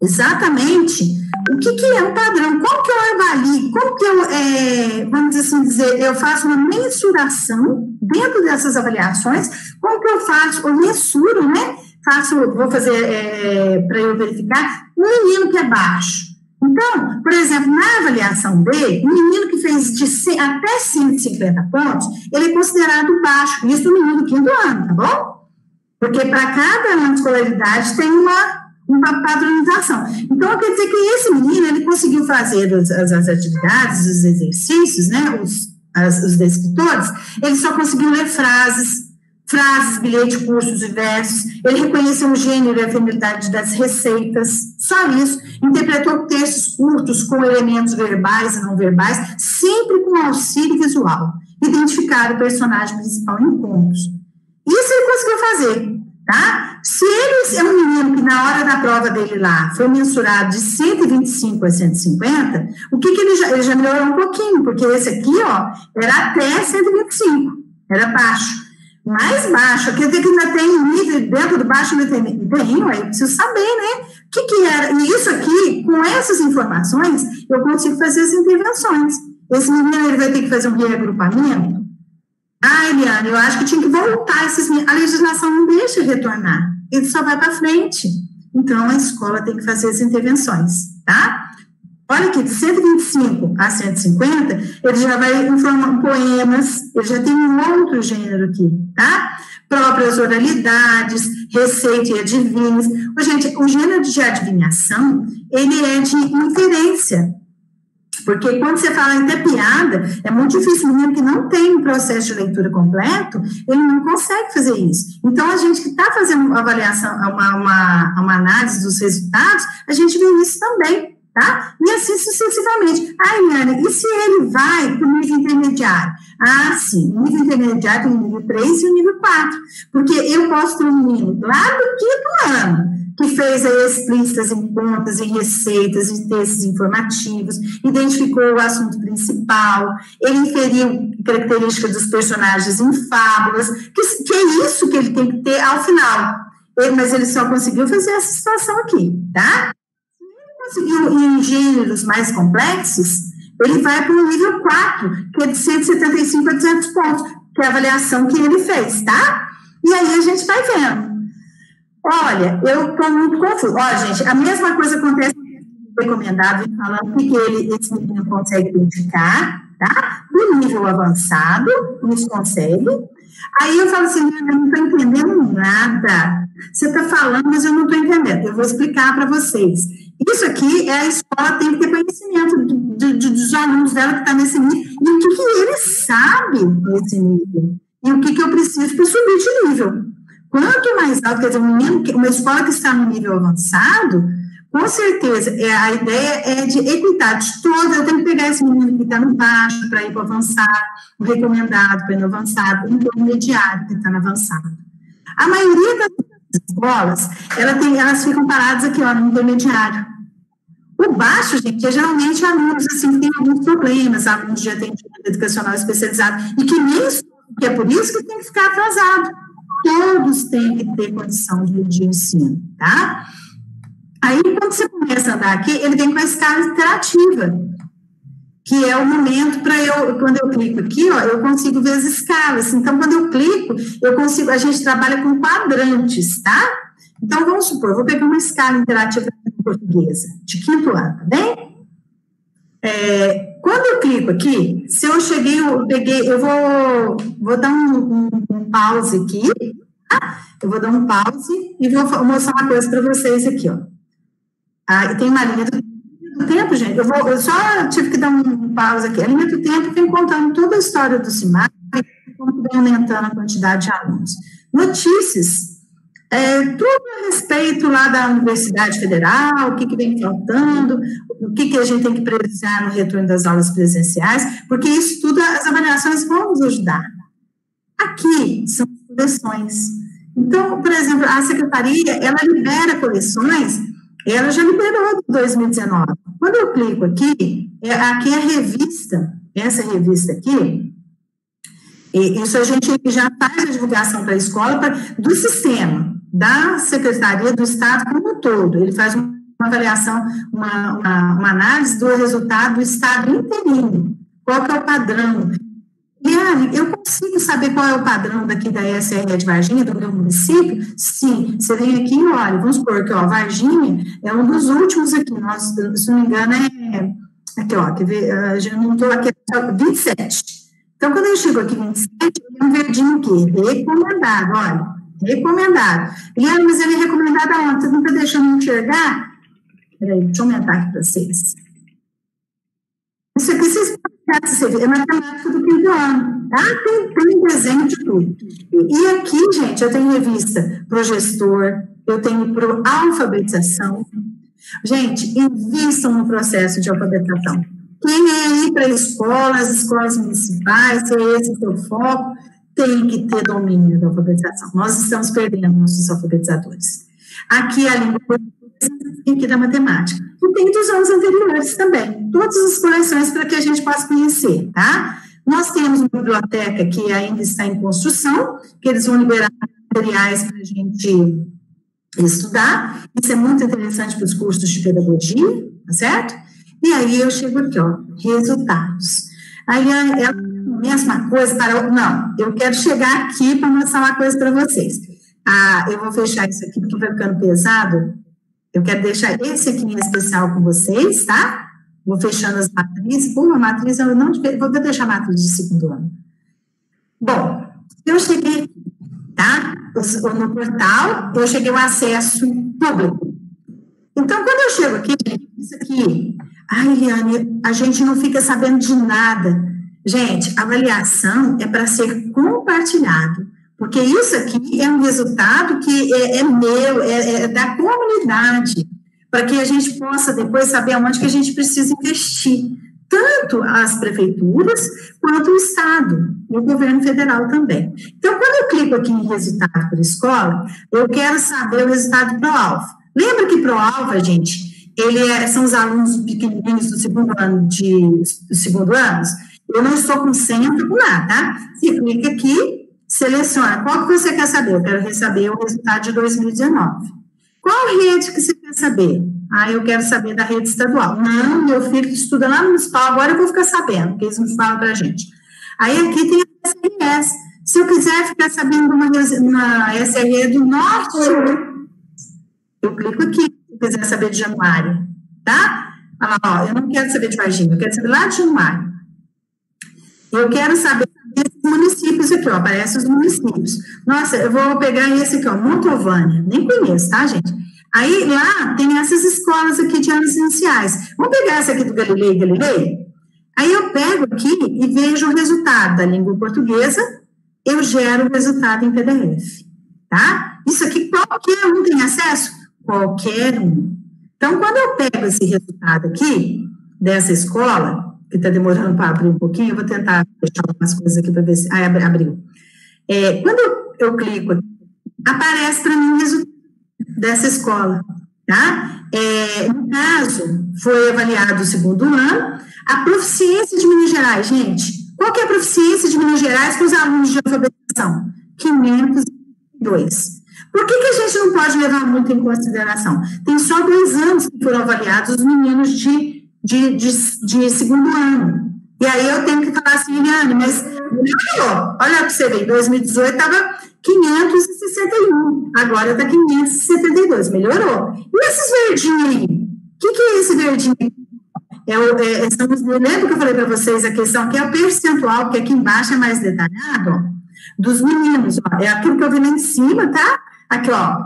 exatamente o que é um padrão, como que eu avalio, como que eu, vamos assim dizer, eu faço uma mensuração dentro dessas avaliações, como que eu faço, eu mensuro, né? Vou fazer para eu verificar um menino que é baixo. Então, por exemplo, na avaliação dele, um menino que fez até 150 pontos, ele é considerado baixo, isso no menino do 5º ano, tá bom? Porque para cada ano de escolaridade tem uma padronização. Então, quer dizer que esse menino, ele conseguiu fazer as atividades, os exercícios, né, os descritores, ele só conseguiu ler frases, bilhete, cursos diversos, ele reconheceu o gênero e a feminilidade das receitas, só isso, interpretou textos curtos com elementos verbais e não verbais, sempre com auxílio visual, identificar o personagem principal em contos. Isso ele conseguiu fazer, tá? Se ele é um menino que na hora da prova dele lá foi mensurado de 125 a 150, o que ele já melhorou um pouquinho, porque esse aqui, ó, era até 125, era baixo. Mais baixo, quer dizer que ainda tem nível dentro do baixo, ainda tem, eu preciso saber, né? O que era? E isso aqui, com essas informações, eu consigo fazer as intervenções. Esse menino, ele vai ter que fazer um reagrupamento? Eliane, eu acho que tinha que voltar esses meninos. A legislação não deixa retornar, ele só vai para frente. Então, a escola tem que fazer as intervenções, tá? Olha aqui, de 125 a 150, ele já vai informar poemas, ele já tem um outro gênero aqui, tá? Próprias oralidades, receita e adivinhos. Gente, o gênero de adivinhação, ele é de inferência, porque quando você fala até piada, é muito difícil, o menino que não tem um processo de leitura completo, ele não consegue fazer isso. Então, a gente que está fazendo uma avaliação, uma análise dos resultados, a gente vê isso também. Tá? E assim sucessivamente. Eliane, e se ele vai para o nível intermediário? Sim, o nível intermediário tem o nível 3 e o nível 4, porque eu posso ter um menino lá do 5º ano, que fez aí explícitas em contas, em receitas, em textos informativos, identificou o assunto principal, ele inferiu características dos personagens em fábulas, que é isso que ele tem que ter ao final. Mas ele só conseguiu fazer essa situação aqui, tá? Conseguiu em gêneros mais complexos, ele vai para o nível 4, que é de 175 a 200 pontos, que é a avaliação que ele fez, tá? E aí a gente vai vendo. Olha, eu estou muito confuso. Olha, gente, a mesma coisa acontece no recomendado, falando o que esse menino consegue identificar, tá? Do nível avançado, isso consegue. Aí eu falo assim, eu não estou entendendo nada. Você está falando, mas eu não estou entendendo. Eu vou explicar para vocês. Isso aqui a escola tem que ter conhecimento dos alunos dela que estão nesse nível, e o que ele sabe nesse nível, e o que eu preciso para subir de nível. Quanto mais alto, quer dizer, uma escola que está no nível avançado, com certeza, a ideia é de equidade toda. Eu tenho que pegar esse menino que está no baixo para ir para o avançado, o recomendado para ir no avançado, o intermediário que está no avançado. A maioria das escolas, elas ficam paradas aqui, ó, no intermediário. O baixo, gente, é geralmente alunos assim, que têm alguns problemas, alunos de atendimento educacional especializado, e que nem isso, que é por isso que tem que ficar atrasado. Todos têm que ter condição de ensino, tá? Aí, quando você começa a andar aqui, ele vem com a escala interativa, que é o momento para quando eu clico aqui, ó, eu consigo ver as escalas. Então, quando eu clico, a gente trabalha com quadrantes, tá? Então, vamos supor, eu vou pegar uma escala interativa portuguesa, de 5º ano, tá bem? Quando eu clico aqui, se eu cheguei, eu vou dar um pause aqui, tá? Eu vou dar um pause e vou mostrar uma coisa para vocês aqui, ó. Tem uma linha do tempo, gente. Eu só tive que dar um pause aqui. A linha do tempo vem contando toda a história do CIMAC, como vem aumentando a quantidade de alunos. Notícias, tudo a respeito lá da Universidade Federal, o que vem faltando, o que a gente tem que priorizar no retorno das aulas presenciais, porque isso tudo, as avaliações vão nos ajudar. Aqui são coleções. Então, por exemplo, a Secretaria, ela libera coleções, ela já liberou em 2019. Quando eu clico aqui é a revista, essa revista aqui, isso a gente já faz a divulgação para a escola, do sistema, da Secretaria do Estado como um todo. Ele faz uma avaliação, uma análise do resultado do Estado inteirinho. Qual que é o padrão? E eu consigo saber qual é o padrão daqui da SRE de Varginha, do meu município? Sim, você vem aqui e olha, vamos supor que, Varginha é um dos últimos aqui, se não me engano, aqui, quer ver, eu não estou aqui, 27. Então, quando eu chego aqui 27, tem um verdinho aqui, recomendado, olha, recomendado. Liana, mas ele é recomendado aonde? Você não está deixando eu enxergar? Peraí, deixa eu aumentar aqui para vocês. Isso aqui, vocês podem ver, é matemática do 5º ano, tá? Tem desenho de tudo. E aqui, gente, eu tenho revista pro gestor, eu tenho pro alfabetização. Gente, invistam no processo de alfabetização. Quem é ir para as escolas municipais, se é esse o seu foco, tem que ter domínio da alfabetização. Nós estamos perdendo nossos alfabetizadores. Aqui a língua portuguesa e aqui da matemática. E tem dos anos anteriores também. Todas as coleções para que a gente possa conhecer, tá? Nós temos uma biblioteca que ainda está em construção, que eles vão liberar materiais para a gente estudar. Isso é muito interessante para os cursos de pedagogia, tá certo? E aí eu chego aqui, resultados. Aí ela, mesma coisa, não, eu quero chegar aqui para mostrar uma coisa para vocês. Eu vou fechar isso aqui porque vai ficando pesado. Eu quero deixar esse aqui em especial com vocês, tá? Vou fechando as matrizes. Uma matriz, eu não vou deixar a matriz de 2º ano. Bom, eu cheguei aqui, tá? No portal, eu cheguei ao acesso público. Então, quando eu chego aqui, isso aqui, Eliane, a gente não fica sabendo de nada. Gente, avaliação é para ser compartilhado, porque isso aqui é um resultado que é meu, é da comunidade, para que a gente possa depois saber onde que a gente precisa investir, tanto as prefeituras quanto o Estado e o governo federal também. Então, quando eu clico aqui em resultado por escola, eu quero saber o resultado ProAlfa. Lembra que ProAlfa, gente, são os alunos pequenininhos do 2º ano, dos 2º anos? Eu não estou com centro, com nada, tá? Você clica aqui, seleciona. Qual que você quer saber? Eu quero saber o resultado de 2019. Qual rede que você quer saber? Eu quero saber da rede estadual. Não, meu filho que estuda lá no municipal, agora eu vou ficar sabendo, porque eles não falam pra gente. Aí aqui tem a SRS. Se eu quiser ficar sabendo uma SRE do Norte, eu clico aqui, se eu quiser saber de Januário, tá? Eu não quero saber de Varginha, eu quero saber lá de Januário. Eu quero saber desses municípios aqui, aparecem os municípios. Nossa, eu vou pegar esse aqui, Montovânia, nem conheço, tá, gente? Aí, lá, tem essas escolas aqui de anos iniciais. Vamos pegar essa aqui do Galilei? Aí eu pego aqui e vejo o resultado da língua portuguesa, eu gero o resultado em PDF, tá? Isso aqui, qualquer um tem acesso? Qualquer um. Então, quando eu pego esse resultado aqui, dessa escola, que está demorando para abrir um pouquinho, eu vou tentar fechar algumas coisas aqui para ver se... abriu. Quando eu clico, aparece para mim o resultado dessa escola, tá? No caso, foi avaliado o 2º ano, a proficiência de Minas Gerais, gente, qual que é a proficiência de Minas Gerais com os alunos de alfabetização? 502. Por que a gente não pode levar muito em consideração? Tem só 2 anos que foram avaliados os meninos de 2º ano. E aí eu tenho que falar assim, Eliane, mas olha para você ver, em 2018 estava 561, agora está 572, melhorou. E esses verdinhos aí? O que é esse verdinho? Lembra que eu falei para vocês a questão que é o percentual, que aqui embaixo é mais detalhado, ó, dos meninos, ó, é aquilo que eu vi lá em cima, tá? Aqui, ó,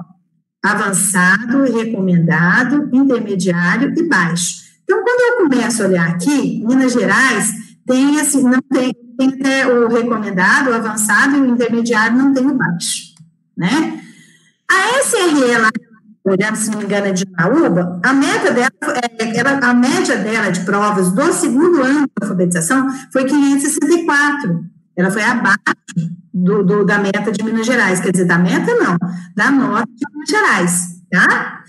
avançado, recomendado, intermediário e baixo. Então, quando eu começo a olhar aqui, Minas Gerais tem assim, não tem até o recomendado, o avançado e o intermediário, não tem o baixo, né? A SRE lá, olhando, se não me engano, é de Naúba, a meta dela, a média dela de provas do segundo ano de alfabetização foi 564. Ela foi abaixo da meta de Minas Gerais, quer dizer, da meta não, da nota de Minas Gerais, tá?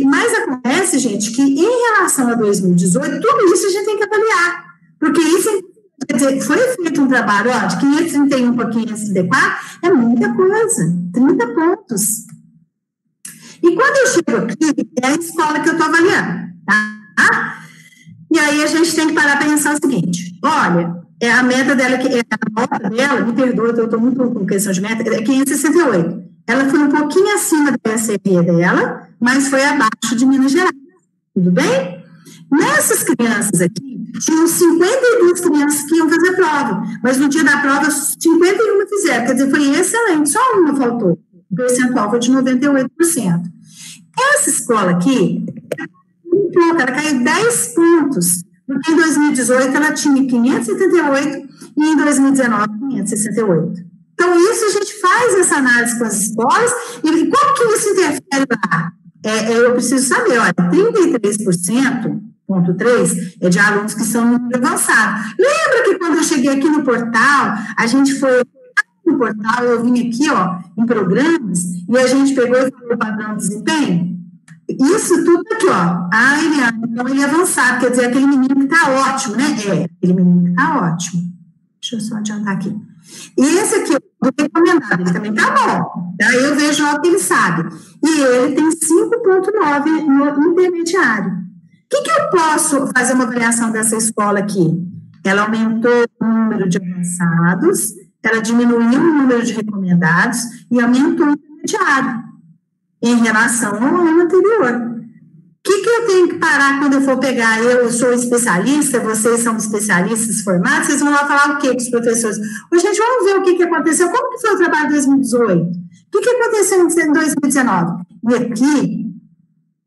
Mas acontece, gente, que em relação a 2018, tudo isso a gente tem que avaliar, porque isso, quer dizer, foi feito um trabalho, ó, de 531 para 534, é muita coisa, 30 pontos. E quando eu chego aqui, é a escola que eu estou avaliando, tá? E aí a gente tem que parar para pensar o seguinte, olha, a meta dela, a nota dela, me perdoa, eu estou muito com questão de meta, é 568. Ela foi um pouquinho acima da SRE dela, mas foi abaixo de Minas Gerais, tudo bem? Nessas crianças aqui, tinham 52 crianças que iam fazer prova, mas no dia da prova, 51 fizeram, quer dizer, foi excelente, só uma faltou. O percentual foi de 98%. Essa escola aqui, ela caiu 10 pontos, porque em 2018 ela tinha 578 e em 2019 568. Então, isso a gente faz essa análise com as escolas, e como que isso interfere lá? Eu preciso saber, olha, 33,3% é de alunos que são no nível avançado. Lembra que quando eu cheguei aqui no portal, a gente foi no portal, eu vim aqui, ó, em programas, e a gente pegou e falou o padrão de desempenho? Isso tudo aqui, ó. Eliane, então ele é avançado, quer dizer, aquele menino que está ótimo, né? Aquele menino que está ótimo. Deixa eu só adiantar aqui. E esse aqui, do recomendado, ele também está bom. Daí eu vejo o que ele sabe. E ele tem 5,9 no intermediário. O que eu posso fazer uma avaliação dessa escola aqui? Ela aumentou o número de avançados, ela diminuiu o número de recomendados e aumentou o intermediário em relação ao ano anterior. O que eu tenho que parar quando eu for pegar? Eu sou especialista, vocês são especialistas formados, vocês vão lá falar o quê com os professores? Ô, gente, vamos ver o que aconteceu, como que foi o trabalho de 2018? O que aconteceu em 2019? E aqui,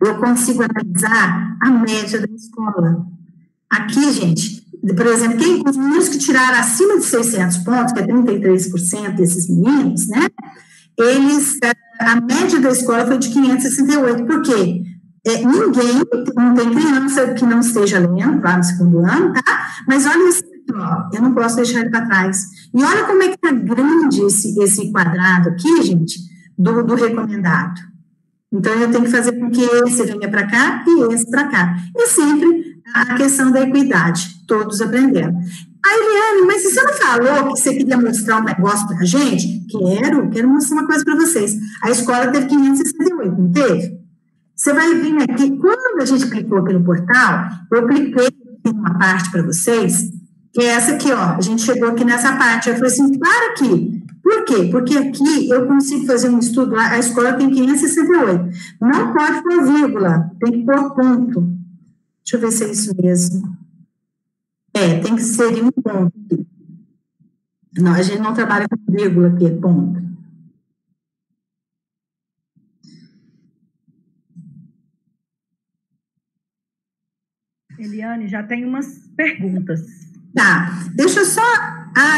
eu consigo analisar a média da escola. Aqui, gente, por exemplo, os meninos que tiraram acima de 600 pontos, que é 33% desses meninos, né? A média da escola foi de 568. Por quê? Não tem criança que não esteja lendo lá no segundo ano, tá? Mas olha isso, ó, eu não posso deixar ele para trás. E olha como é que tá grande esse quadrado aqui, gente, do recomendado. Então, eu tenho que fazer com que esse venha para cá e esse para cá. E sempre a questão da equidade, todos aprendendo. Eliane, mas você não falou que você queria mostrar um negócio para a gente? Quero mostrar uma coisa para vocês. A escola teve 568, não teve? Você vai vir aqui, quando a gente clicou aqui no portal, eu cliquei em uma parte para vocês, que é essa aqui, ó, a gente chegou aqui nessa parte, eu falei assim, para aqui. Por quê? Porque aqui eu consigo fazer um estudo, a escola tem 568, não pode pôr vírgula, tem que pôr ponto. Deixa eu ver se é isso mesmo. Tem que ser um ponto. Não, a gente não trabalha com vírgula aqui, é ponto. Eliane, já tem umas perguntas. Tá, deixa eu só...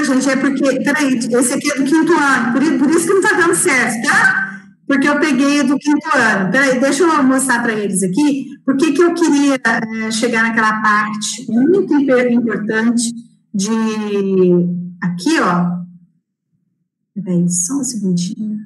gente, é porque... Peraí, esse aqui é do 5º ano, por isso que não tá dando certo, tá? Porque eu peguei do 5º ano. Peraí, deixa eu mostrar para eles aqui porque que eu queria chegar naquela parte muito importante de... Aqui, ó. Peraí, só um segundinho.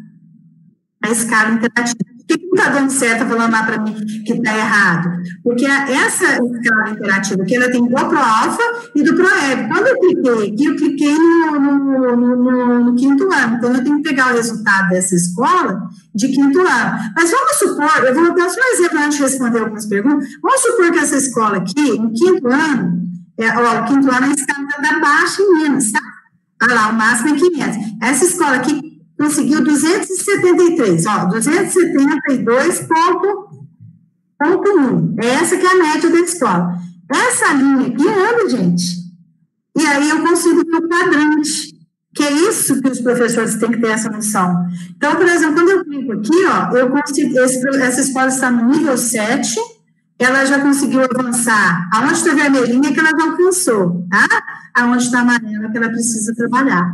A escala interativa. Por que não está dando certo, falando lá para mim que está errado? Porque essa escala interativa aqui, ela tem do ProAlfa e do ProEb. Quando eu cliquei aqui, eu cliquei no 5º ano. Então, eu tenho que pegar o resultado dessa escola de 5º ano. Mas vamos supor, eu vou dar só um exemplo antes de responder algumas perguntas. Vamos supor que essa escola aqui, no 5º ano, o 5º ano a escala está baixa em Minas, tá? Olha lá, o máximo é 500. Essa escola aqui, conseguiu 273, 272,1. Essa que é a média da escola. Essa linha aqui anda, gente. E aí eu consigo ver o quadrante, que é isso que os professores têm que ter essa noção. Então, por exemplo, quando eu clico aqui, eu consigo, essa escola está no nível 7, ela já conseguiu avançar. Aonde está vermelhinha que ela já alcançou, tá? Aonde está amarela que ela precisa trabalhar.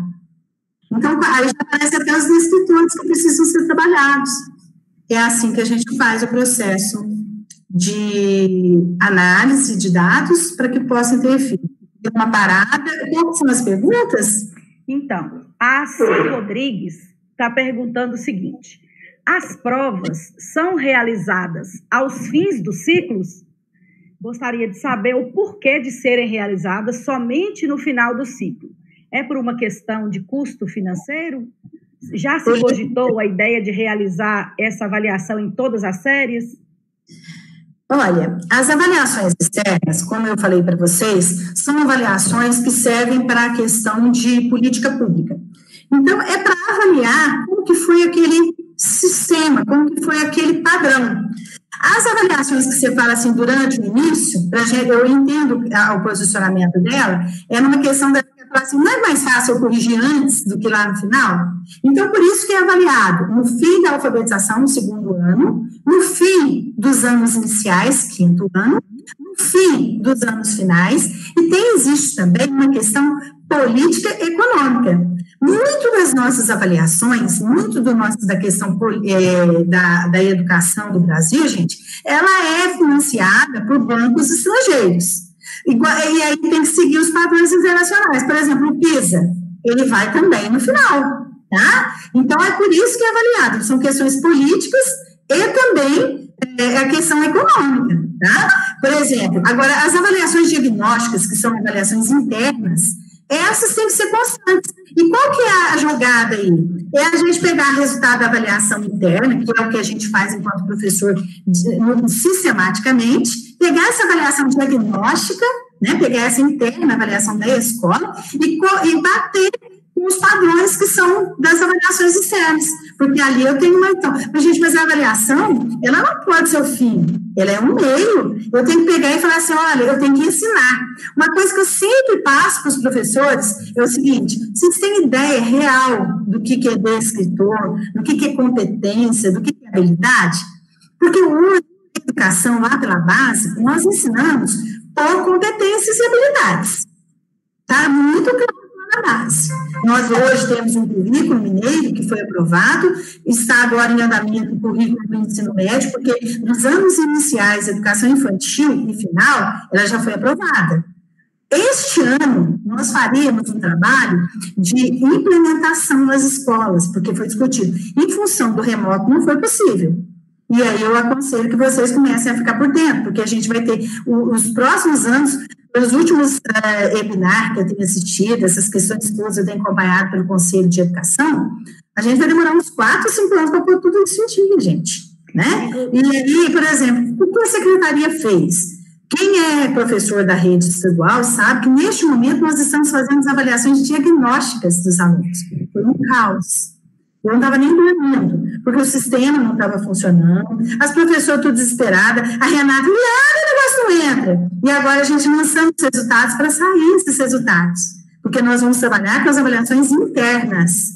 Então, aí já aparece até os descritores que precisam ser trabalhados. É assim que a gente faz o processo de análise de dados para que possa interferir. Uma parada. Quais são as perguntas? Então, a Cia Rodrigues está perguntando o seguinte: as provas são realizadas aos fins dos ciclos? Gostaria de saber o porquê de serem realizadas somente no final do ciclo. É por uma questão de custo financeiro? Já se cogitou a ideia de realizar essa avaliação em todas as séries? Olha, as avaliações externas, como eu falei para vocês, são avaliações que servem para a questão de política pública. Então, é para avaliar como que foi aquele sistema, como que foi aquele padrão. As avaliações que você fala assim durante o início, eu entendo o posicionamento dela, é numa questão da assim, não é mais fácil eu corrigir antes do que lá no final? Então, por isso que é avaliado no fim da alfabetização, no 2º ano, no fim dos anos iniciais, 5º ano, no fim dos anos finais, e existe também uma questão política econômica. Muito das nossas avaliações, da questão da educação do Brasil, gente, ela é financiada por bancos estrangeiros. E aí tem que seguir os padrões internacionais. Por exemplo, o PISA, ele vai também no final, tá? Então, é por isso que é avaliado. São questões políticas e também a questão econômica, tá? Por exemplo, agora, as avaliações diagnósticas, que são avaliações internas, essas têm que ser constantes. E qual que é a jogada aí? É a gente pegar o resultado da avaliação interna, que é o que a gente faz enquanto professor sistematicamente, pegar essa avaliação diagnóstica, né, pegar essa interna avaliação da escola e bater com os padrões que são das avaliações externas, porque ali eu tenho uma... Então, mas a avaliação, ela não pode ser o fim, ela é um meio. Eu tenho que pegar e falar assim, olha, eu tenho que ensinar. Uma coisa que eu sempre passo para os professores é o seguinte: vocês têm ideia real do que é descritor, do que é competência, do que é habilidade? Porque hoje, a educação lá pela base, nós ensinamos por competências e habilidades. Está muito claro na base. Nós hoje temos um currículo mineiro que foi aprovado, está agora em andamento o currículo do ensino médio, porque nos anos iniciais, educação infantil e final, ela já foi aprovada. Este ano, nós faremos um trabalho de implementação nas escolas, porque foi discutido. Em função do remoto, não foi possível. E aí eu aconselho que vocês comecem a ficar por dentro, porque a gente vai ter os próximos anos, os últimos webinars que eu tenho assistido, essas questões todas eu tenho acompanhado pelo Conselho de Educação, a gente vai demorar uns 4 ou 5 anos para pôr tudo isso em dia, gente, né? E aí, por exemplo, o que a Secretaria fez? Quem é professor da rede estadual sabe que, neste momento, nós estamos fazendo as avaliações diagnósticas dos alunos. Foi um caos. Eu não estava nem dormindo, porque o sistema não estava funcionando, as professoras tudo desesperadas, a Renata, o negócio não entra. E agora a gente lançando os resultados para sair esses resultados, porque nós vamos trabalhar com as avaliações internas.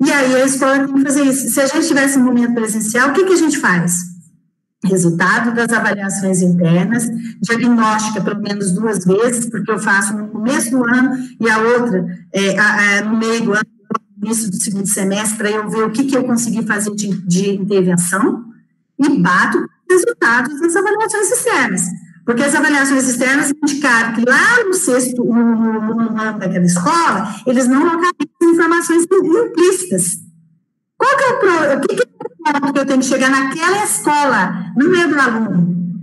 E aí a escola tem que fazer isso. Se a gente tivesse um momento presencial, o que a gente faz? Resultado das avaliações internas, diagnóstica pelo menos 2 vezes, porque eu faço no começo do ano e a outra no meio do ano, início do 2º semestre, para eu ver o que eu consegui fazer de intervenção e bato os resultados das avaliações externas. Porque as avaliações externas indicaram que lá no 6º ano daquela escola, eles não localizam informações implícitas. Qual que é o que é o ponto que eu tenho que chegar naquela escola, no meio do aluno?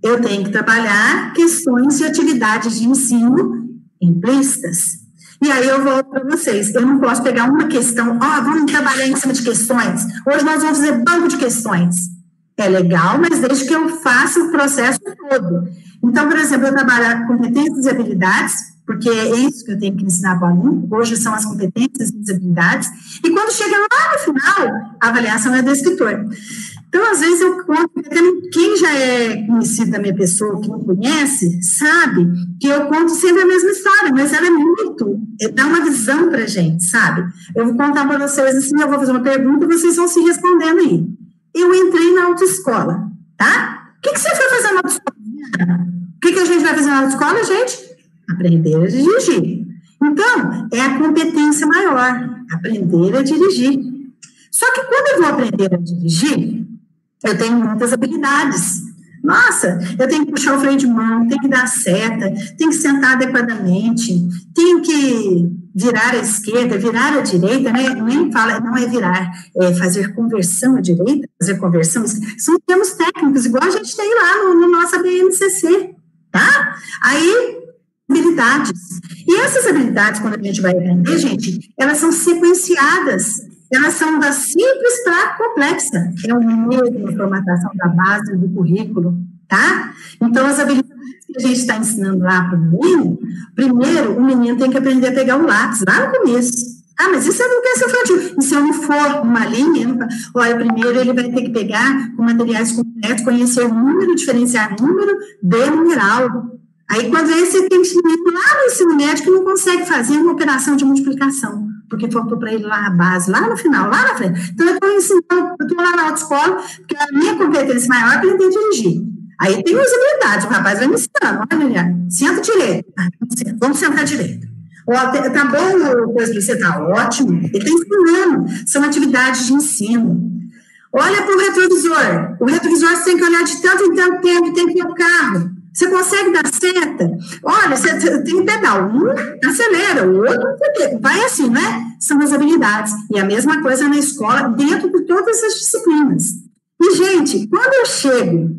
Eu tenho que trabalhar questões de atividades de ensino implícitas. E aí eu volto para vocês, eu não posso pegar uma questão, vamos trabalhar em cima de questões, hoje nós vamos fazer banco de questões. É legal, mas desde que eu faça o processo todo. Então, por exemplo, eu trabalho competências e habilidades, porque é isso que eu tenho que ensinar para o aluno. Hoje são as competências e as habilidades, e quando chega lá no final, a avaliação é do escritor. Então, às vezes, eu conto, quem já é conhecido da minha pessoa, que não conhece, sabe que eu conto sempre a mesma história, mas ela dá uma visão para a gente, sabe? Eu vou contar para vocês assim, eu vou fazer uma pergunta e vocês vão se respondendo aí. Eu entrei na autoescola, tá? O que você foi fazer na autoescola? O que a gente vai fazer na autoescola, gente? Aprender a dirigir. Então, é a competência maior, aprender a dirigir. Só que quando eu vou aprender a dirigir, eu tenho muitas habilidades. Nossa, eu tenho que puxar o freio de mão, tenho que dar seta, tenho que sentar adequadamente, tenho que virar à esquerda, virar à direita, né? Nem fala, não é virar, é fazer conversão à direita, fazer conversão, são termos técnicos, igual a gente tem lá no nosso BNCC, tá? Aí, habilidades. E essas habilidades, quando a gente vai aprender, gente, elas são sequenciadas. Elas são da simples para a complexa. É o mesmo a formatação da base do currículo, tá? Então, as habilidades que a gente está ensinando lá para o menino, primeiro, o menino tem que aprender a pegar o lápis, lá no começo. Ah, mas isso é no que infantil. E se eu não for uma linha, olha, primeiro ele vai ter que pegar com materiais completos, conhecer número, diferenciar número de numeral. Aí, quando esse tem que lá no ensino médio que não consegue fazer uma operação de multiplicação, porque faltou para ele lá a base, lá no final, lá na frente. Então, eu estou ensinando, eu estou lá na autoescola, porque a minha competência maior é aprender a dirigir. Aí tem as habilidades, o rapaz vai me ensinando, olha, Liliane, senta direito. Vamos sentar direito. Tá bom, coisa para você, tá ótimo. Ele está ensinando, são atividades de ensino. Olha para o retrovisor. O retrovisor você tem que olhar de tanto em tanto tempo, tem que ir o carro. Você consegue dar seta? Olha, você tem pedal. Um acelera, o outro vai assim, né? São as habilidades. E a mesma coisa na escola, dentro de todas as disciplinas. E, gente, quando eu chego,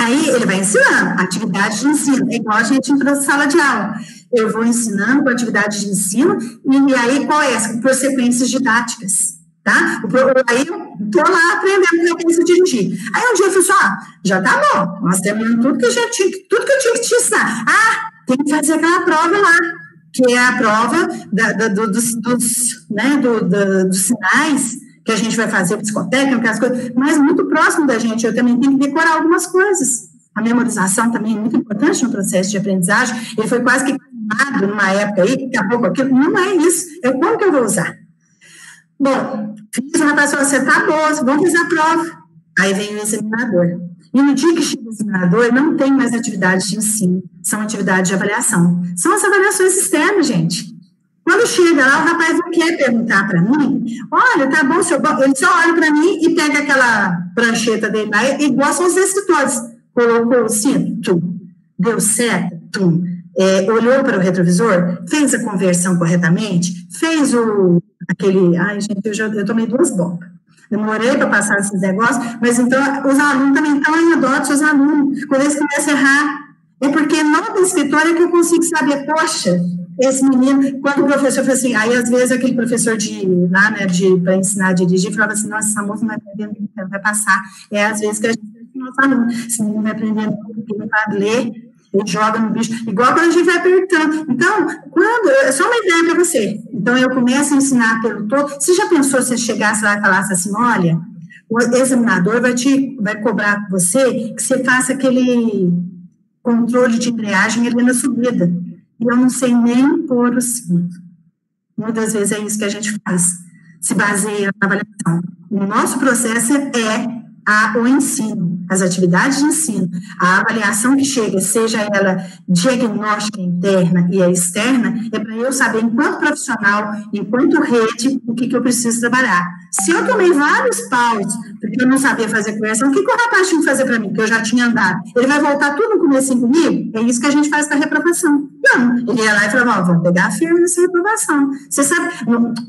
aí ele vai ensinando, atividade de ensino. É igual a gente entra na sala de aula. Eu vou ensinando com atividade de ensino, e aí qual é? Por sequências didáticas. Tá? Aí eu tô lá aprendendo como eu penso dirigir. Aí um dia eu falei assim, já tá bom, nós temos tudo que eu tinha que te ensinar. Tem que fazer aquela prova lá, que é a prova dos sinais que a gente vai fazer, psicotécnica, aquelas coisas, mas muito próximo da gente, eu também tenho que decorar algumas coisas. A memorização também é muito importante no processo de aprendizagem. Ele foi quase que queimado numa época aí, que acabou com aquilo. Não é isso, é como que eu vou usar. Bom, fiz uma pessoa, você tá boa, vamos fazer a prova. Aí vem o examinador. E no dia que chega o examinador, não tem mais atividades de ensino, são atividades de avaliação. São as avaliações externas, gente. Quando chega lá, o rapaz não quer perguntar para mim, olha, tá bom, ele só olha para mim e pega aquela prancheta dele lá, igual são os escritores. Colocou o cinto, deu certo, olhou para o retrovisor, fez a conversão corretamente, fez ai, gente, eu tomei 2 bombas. Demorei para passar esses negócios, mas então os alunos também estão em adote, os alunos, quando eles começam a errar, é porque no escritório é que eu consigo saber, poxa, esse menino, quando o professor falou assim, aí às vezes aquele professor para ensinar a dirigir, falava assim, nossa, essa moça não vai aprender, não vai passar. Às vezes que a gente nosso aluno, esse menino vai aprendendo, ele vai ler, ele joga no bicho, igual quando a gente vai apertando. Então, é só uma ideia para você. Então, eu começo a ensinar pelo todo. Você já pensou se você chegasse lá e falasse assim, olha, o examinador vai cobrar você que você faça aquele controle de embreagem ali na subida. E eu não sei nem pôr o cinto. Muitas vezes é isso que a gente faz. Se baseia na avaliação. O nosso processo é o ensino, as atividades de ensino, a avaliação que chega, seja ela diagnóstica interna e a externa, é para eu saber, enquanto profissional, enquanto rede, o que eu preciso trabalhar. Se eu tomei vários paus, porque eu não sabia fazer conversão, o que o rapaz tinha que fazer para mim, que eu já tinha andado? Ele vai voltar tudo no comecinho comigo? É isso que a gente faz com a reprovação. Não, ele ia lá e falava, vamos pegar firme nessa reprovação. Você sabe,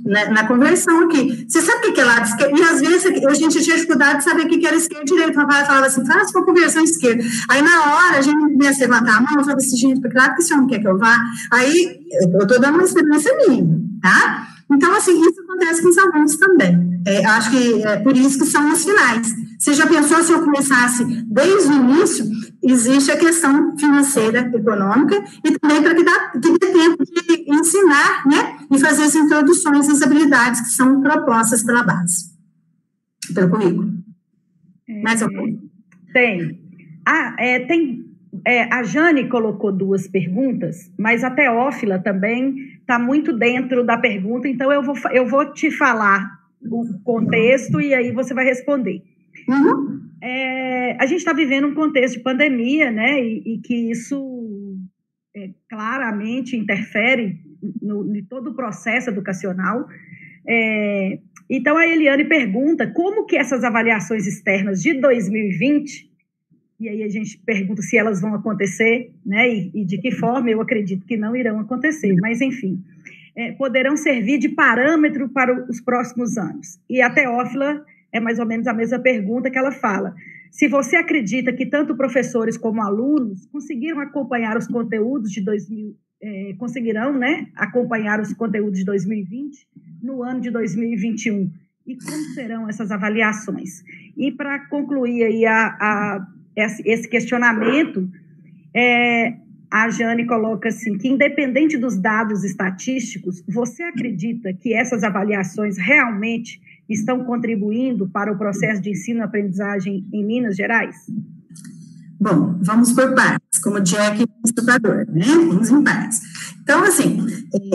na conversão aqui, você sabe o que é lado esquerdo? E às vezes a gente tinha dificuldade de saber o que era esquerda e direita. O rapaz falava assim, faça uma conversão esquerda. Aí na hora a gente começa a levantar a mão, eu falava assim, gente, para que lado que esse homem quer que eu vá? Aí eu estou dando uma experiência minha, tá? Então, assim, isso acontece com os alunos também. Acho que é por isso que são os finais. Você já pensou se eu começasse desde o início? Existe a questão financeira, econômica, e também para que dê tempo de ensinar, né, e fazer as introduções às habilidades que são propostas pela base, pelo currículo. Mais algum? Tem. A Jane colocou 2 perguntas, mas a Teófila também está muito dentro da pergunta, então eu vou te falar o contexto e aí você vai responder. Uhum. A gente está vivendo um contexto de pandemia, né, e que isso claramente interfere em todo o processo educacional. Então, a Eliane pergunta como que essas avaliações externas de 2020, e aí a gente pergunta se elas vão acontecer, né, e de que forma. Eu acredito que não irão acontecer, mas, enfim, poderão servir de parâmetro para os próximos anos. E a Teófila é mais ou menos a mesma pergunta que ela fala. Se você acredita que tanto professores como alunos conseguiram acompanhar os conteúdos de conseguirão, né, acompanhar os conteúdos de 2020 no ano de 2021, e como serão essas avaliações? E para concluir aí esse questionamento, a Jane coloca assim, que independente dos dados estatísticos, você acredita que essas avaliações realmente estão contribuindo para o processo de ensino-aprendizagem em Minas Gerais? Bom, vamos por partes, como Jack estudador, né? Vamos em partes. Então, assim,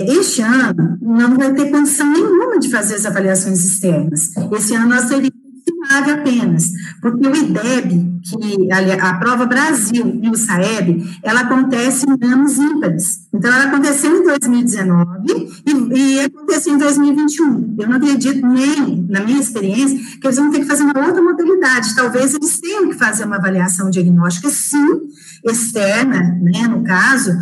este ano não vai ter condição nenhuma de fazer as avaliações externas. Esse ano nós teríamos SIMAV apenas, porque o IDEB, que a Prova Brasil e o SAEB, ela acontece em anos ímpares. Então, ela aconteceu em 2019 e aconteceu em 2021. Eu não acredito nem, na minha experiência, que eles vão ter que fazer uma outra modalidade. Talvez eles tenham que fazer uma avaliação diagnóstica, sim, externa, né, no caso,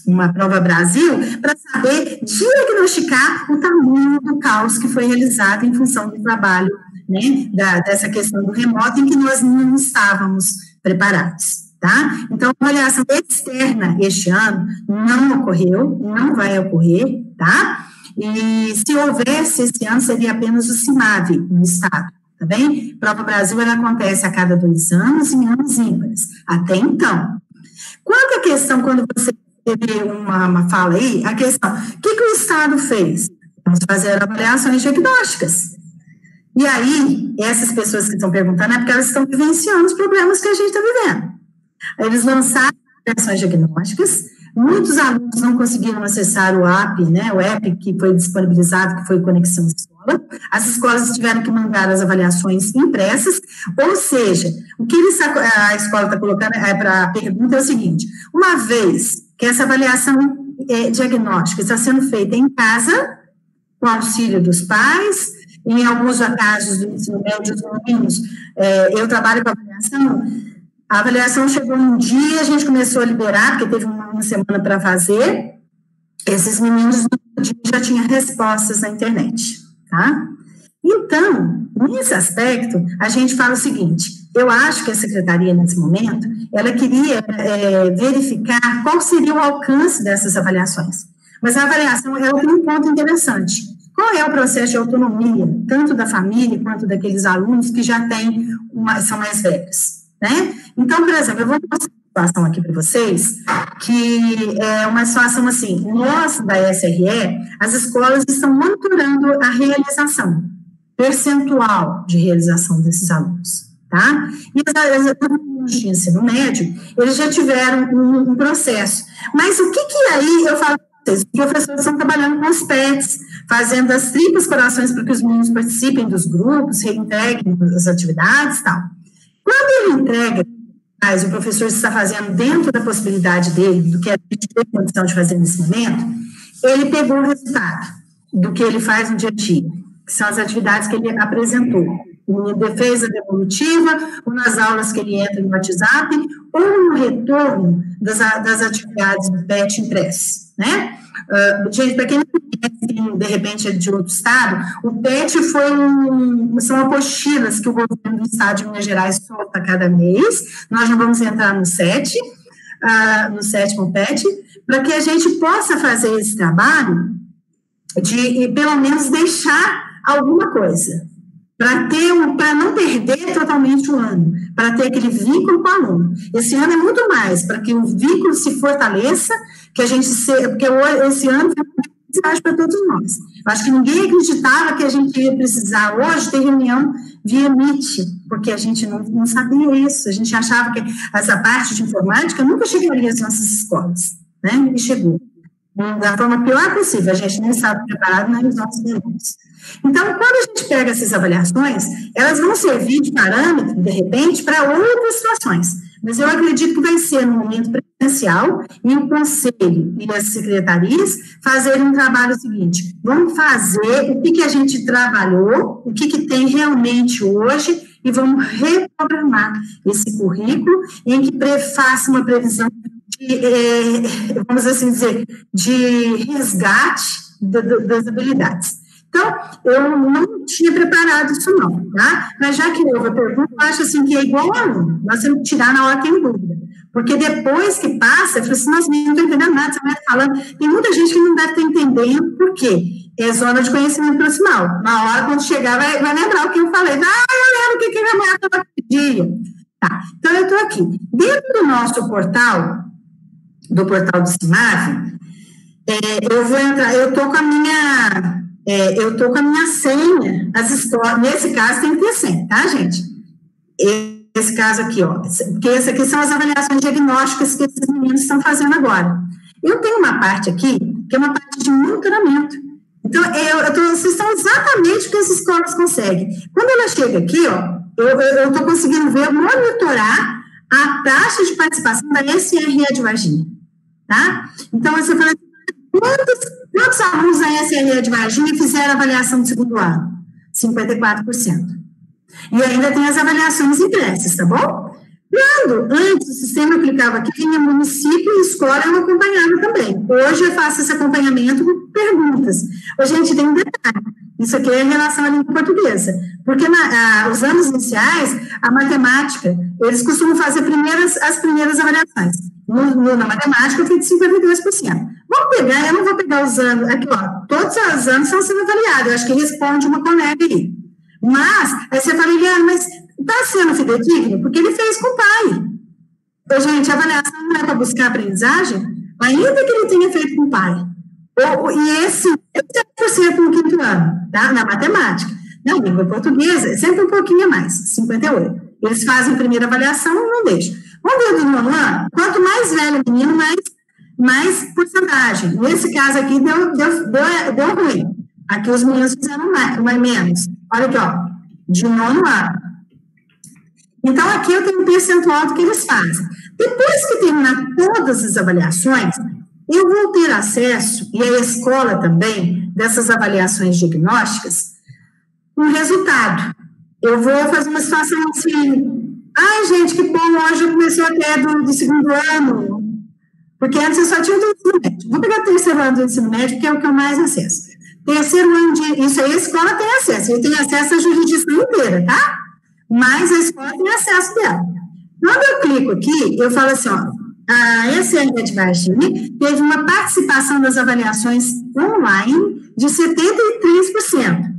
uma Prova Brasil, para saber diagnosticar o tamanho do caos que foi realizado em função do trabalho, né, dessa questão do remoto, em que nós não estávamos preparados, tá? Então, a avaliação externa este ano não ocorreu, não vai ocorrer, tá? E se houvesse esse ano, seria apenas o SIMAV no estado, tá bem? Prova Brasil, ela acontece a cada 2 anos, em anos ímpares, até então. Quanto à questão, quando você teve uma fala aí, a questão, o que o Estado fez? Vamos fazer avaliações diagnósticas. E aí, essas pessoas que estão perguntando é porque elas estão vivenciando os problemas que a gente está vivendo. Eles lançaram avaliações diagnósticas, muitos alunos não conseguiram acessar o app, né, o app que foi disponibilizado, que foi Conexão Escola. As escolas tiveram que mandar as avaliações impressas, ou seja, o que a escola está colocando para a pergunta é o seguinte: uma vez que essa avaliação diagnóstica está sendo feita em casa, com auxílio dos pais, em alguns casos do ensino médio, dos meninos, eu trabalho com a avaliação chegou um dia, a gente começou a liberar, porque teve uma semana para fazer, esses meninos no dia já tinham respostas na internet, tá? Então, nesse aspecto, a gente fala o seguinte: eu acho que a secretaria, nesse momento, ela queria verificar qual seria o alcance dessas avaliações. Mas a avaliação ela tem um ponto interessante. Qual é o processo de autonomia, tanto da família quanto daqueles alunos que já são mais velhos, né? Então, por exemplo, eu vou mostrar uma situação aqui para vocês, que é uma situação assim: nós, da SRE, as escolas estão monitorando a realização, percentual de realização desses alunos, tá? E as alunos de ensino médio, eles já tiveram um processo. Mas o que aí eu falo para vocês? Os professores estão trabalhando com os PETs, fazendo as triplas corações para que os meninos participem dos grupos, reintegrem as atividades e tal. Quando ele entrega, o professor está fazendo dentro da possibilidade dele, do que a gente tem condição de fazer nesse momento, ele pegou o resultado do que ele faz no dia a dia, que são as atividades que ele apresentou, em defesa devolutiva, ou nas aulas que ele entra no WhatsApp, ou no retorno das atividades do PET impresso, né? Gente, para quem não conhece, de repente é de outro estado, o PET são apostilas que o governo do estado de Minas Gerais solta cada mês. Nós já vamos entrar no 7º PET, para que a gente possa fazer esse trabalho de, pelo menos, deixar alguma coisa, para não perder totalmente o ano, para ter aquele vínculo com o aluno. Esse ano é muito mais para que o vínculo se fortaleça, que a gente porque esse ano foi uma mensagem para todos nós. Eu acho que ninguém acreditava que a gente ia precisar hoje ter reunião via Meet, porque a gente não sabia isso, a gente achava que essa parte de informática nunca chegaria às nossas escolas, né? E chegou. Da forma pior possível, a gente não estava preparado nos nossos alunos. Então, quando a gente pega essas avaliações, elas vão servir de parâmetro, de repente, para outras situações. Mas eu acredito que vai ser no momento presencial e o conselho e as secretarias fazerem um trabalho seguinte: vamos fazer o que a gente trabalhou, o que tem realmente hoje, e vamos reprogramar esse currículo em que faça uma previsão de, vamos assim dizer, de resgate das habilidades. Então, eu não tinha preparado isso não, tá? Mas já que houve a pergunta, eu acho assim que é igual ao aluno, nós temos que tirar na hora que tem dúvida, porque depois que passa, eu falo assim, nossa, não estou entendendo nada, você vai falando, tem muita gente que não deve estar entendendo, por quê? É zona de conhecimento proximal, na hora, quando chegar, vai lembrar o que eu falei, eu lembro o que a minha mãe pedia. Tá, então eu estou aqui, dentro do nosso portal, do CIMAV, eu vou entrar, eu estou com a minha senha, as escolas, nesse caso tem que ter senha, tá, gente? Esse caso aqui, ó, porque esse aqui são as avaliações diagnósticas que esses meninos estão fazendo agora. Eu tenho uma parte aqui, que é uma parte de monitoramento. Então, vocês estão exatamente o que as escolas conseguem. Quando ela chega aqui, ó, eu estou conseguindo monitorar a taxa de participação da SRE de Varginha, tá? Então, você fala assim, quantos alunos da SRE de Varginha fizeram avaliação do segundo ano? 54%. E ainda tem as avaliações impressas, tá bom? Quando antes o sistema aplicava aqui, vinha município e escola, eu acompanhava também. Hoje eu faço esse acompanhamento com perguntas. Hoje a gente tem um detalhe. Isso aqui é em relação à língua portuguesa. Porque os anos iniciais, a matemática, eles costumam fazer as primeiras avaliações. Na matemática, eu fiz 52%. Vamos pegar, eu não vou pegar os anos, aqui ó, todos os anos estão sendo avaliados, eu acho que responde uma colega aí. Mas, aí você fala, Eliana, mas está sendo fidedigno? Porque ele fez com o pai. Então, gente, a avaliação não é para buscar aprendizagem, ainda que ele tenha feito com o pai. E esse é 7% no quinto ano, tá? Na matemática. Na língua portuguesa, é sempre um pouquinho a mais, 58%. Eles fazem a primeira avaliação e não deixam. Vamos ver do nono ano? Quanto mais velho o menino, mais porcentagem. Nesse caso aqui, deu ruim. Aqui os meninos fizeram menos. Olha aqui, ó, de nono ano. Então, aqui eu tenho um percentual do que eles fazem. Depois que terminar todas as avaliações, eu vou ter acesso, e a escola também, dessas avaliações diagnósticas, um resultado. Eu vou fazer uma situação assim, ai, gente, que bom, hoje começou até do segundo ano, porque antes eu só tinha do ensino médio. Vou pegar o terceiro ano do ensino médio, que é o que eu mais acesso. Terceiro ano isso aí a escola tem acesso, ele tem acesso à jurisdição inteira, tá? Mas a escola tem acesso dela. Quando eu clico aqui, eu falo assim, ó, a SRE de Varginha teve uma participação das avaliações online de 73%.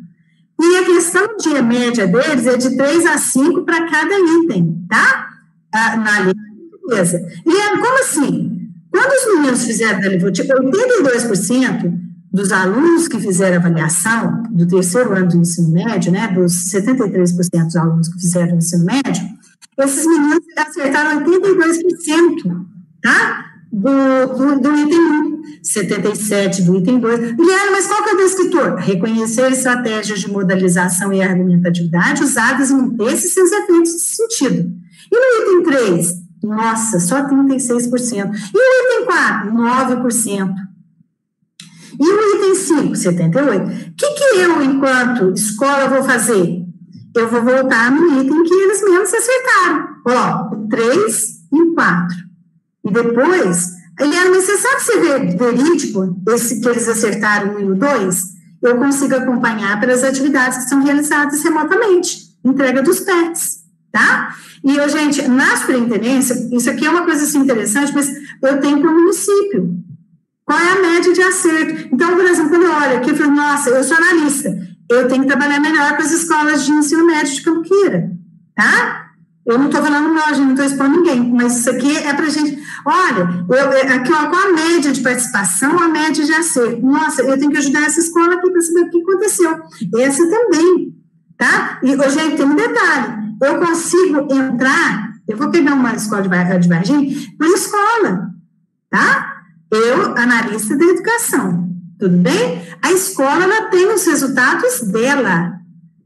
E a questão de média deles é de 3 a 5 para cada item, tá? Na língua portuguesa. E como assim? Quando os meninos fizeram da língua, tipo, 82% dos alunos que fizeram avaliação do terceiro ano do ensino médio, né, dos 73% dos alunos que fizeram o ensino médio, esses meninos acertaram 82%, tá? Do item 1, 77% do item 2. Guilherme, mas qual que é o descritor? Reconhecer estratégias de modalização e argumentatividade usadas em textos e seus efeitos de sentido. E no item 3? Nossa, só 36%. E no item 4? 9%. E no item 5, 78%. O que eu, enquanto escola, vou fazer? Eu vou voltar no item que eles mesmos acertaram. Ó, o 3 e o 4. E depois, Eliana, mas você sabe se é verídico esse que eles acertaram o 1 e o 2? Eu consigo acompanhar pelas atividades que são realizadas remotamente, entrega dos PETs, tá? E, gente, na superintendência, isso aqui é uma coisa assim interessante, mas eu tenho para o município. Qual é a média de acerto? Então, por exemplo, quando eu olho aqui, eu falo, nossa, eu sou analista, eu tenho que trabalhar melhor com as escolas de ensino médio de Cambuquira, tá? Eu não estou falando mal, gente, não estou expondo ninguém, mas isso aqui é para gente. Olha, aqui, ó, qual a média de participação, a média de acerto? Nossa, eu tenho que ajudar essa escola aqui para saber o que aconteceu. Essa também, tá? E, gente, tem um detalhe: eu consigo entrar, eu vou pegar uma escola de Varginha, por escola, tá? Eu, analista da educação, tudo bem? A escola, ela tem os resultados dela.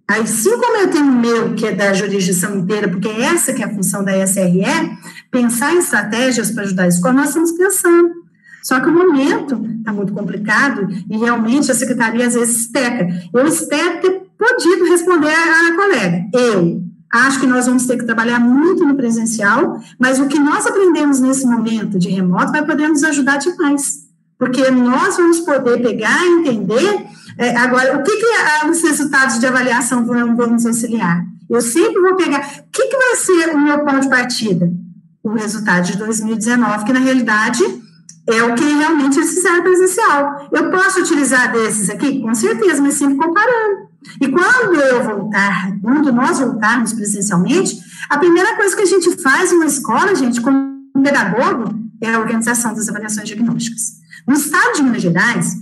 Assim como eu tenho o meu, que é da jurisdição inteira, porque essa que é a função da SRE, pensar em estratégias para ajudar a escola, nós estamos pensando. Só que o momento está muito complicado e realmente a secretaria às vezes peca. Eu espero ter podido responder à colega. Eu acho que nós vamos ter que trabalhar muito no presencial, mas o que nós aprendemos nesse momento de remoto vai poder nos ajudar demais. Porque nós vamos poder pegar e entender... agora, o que os resultados de avaliação vão nos auxiliar? Eu sempre vou pegar... O que vai ser o meu ponto de partida? O resultado de 2019, que na realidade é o que realmente eles fizeram presencial. Eu posso utilizar desses aqui? Com certeza, mas sempre comparando. E quando nós voltarmos presencialmente, a primeira coisa que a gente faz em uma escola, gente, como pedagogo, é a organização das avaliações diagnósticas. No estado de Minas Gerais,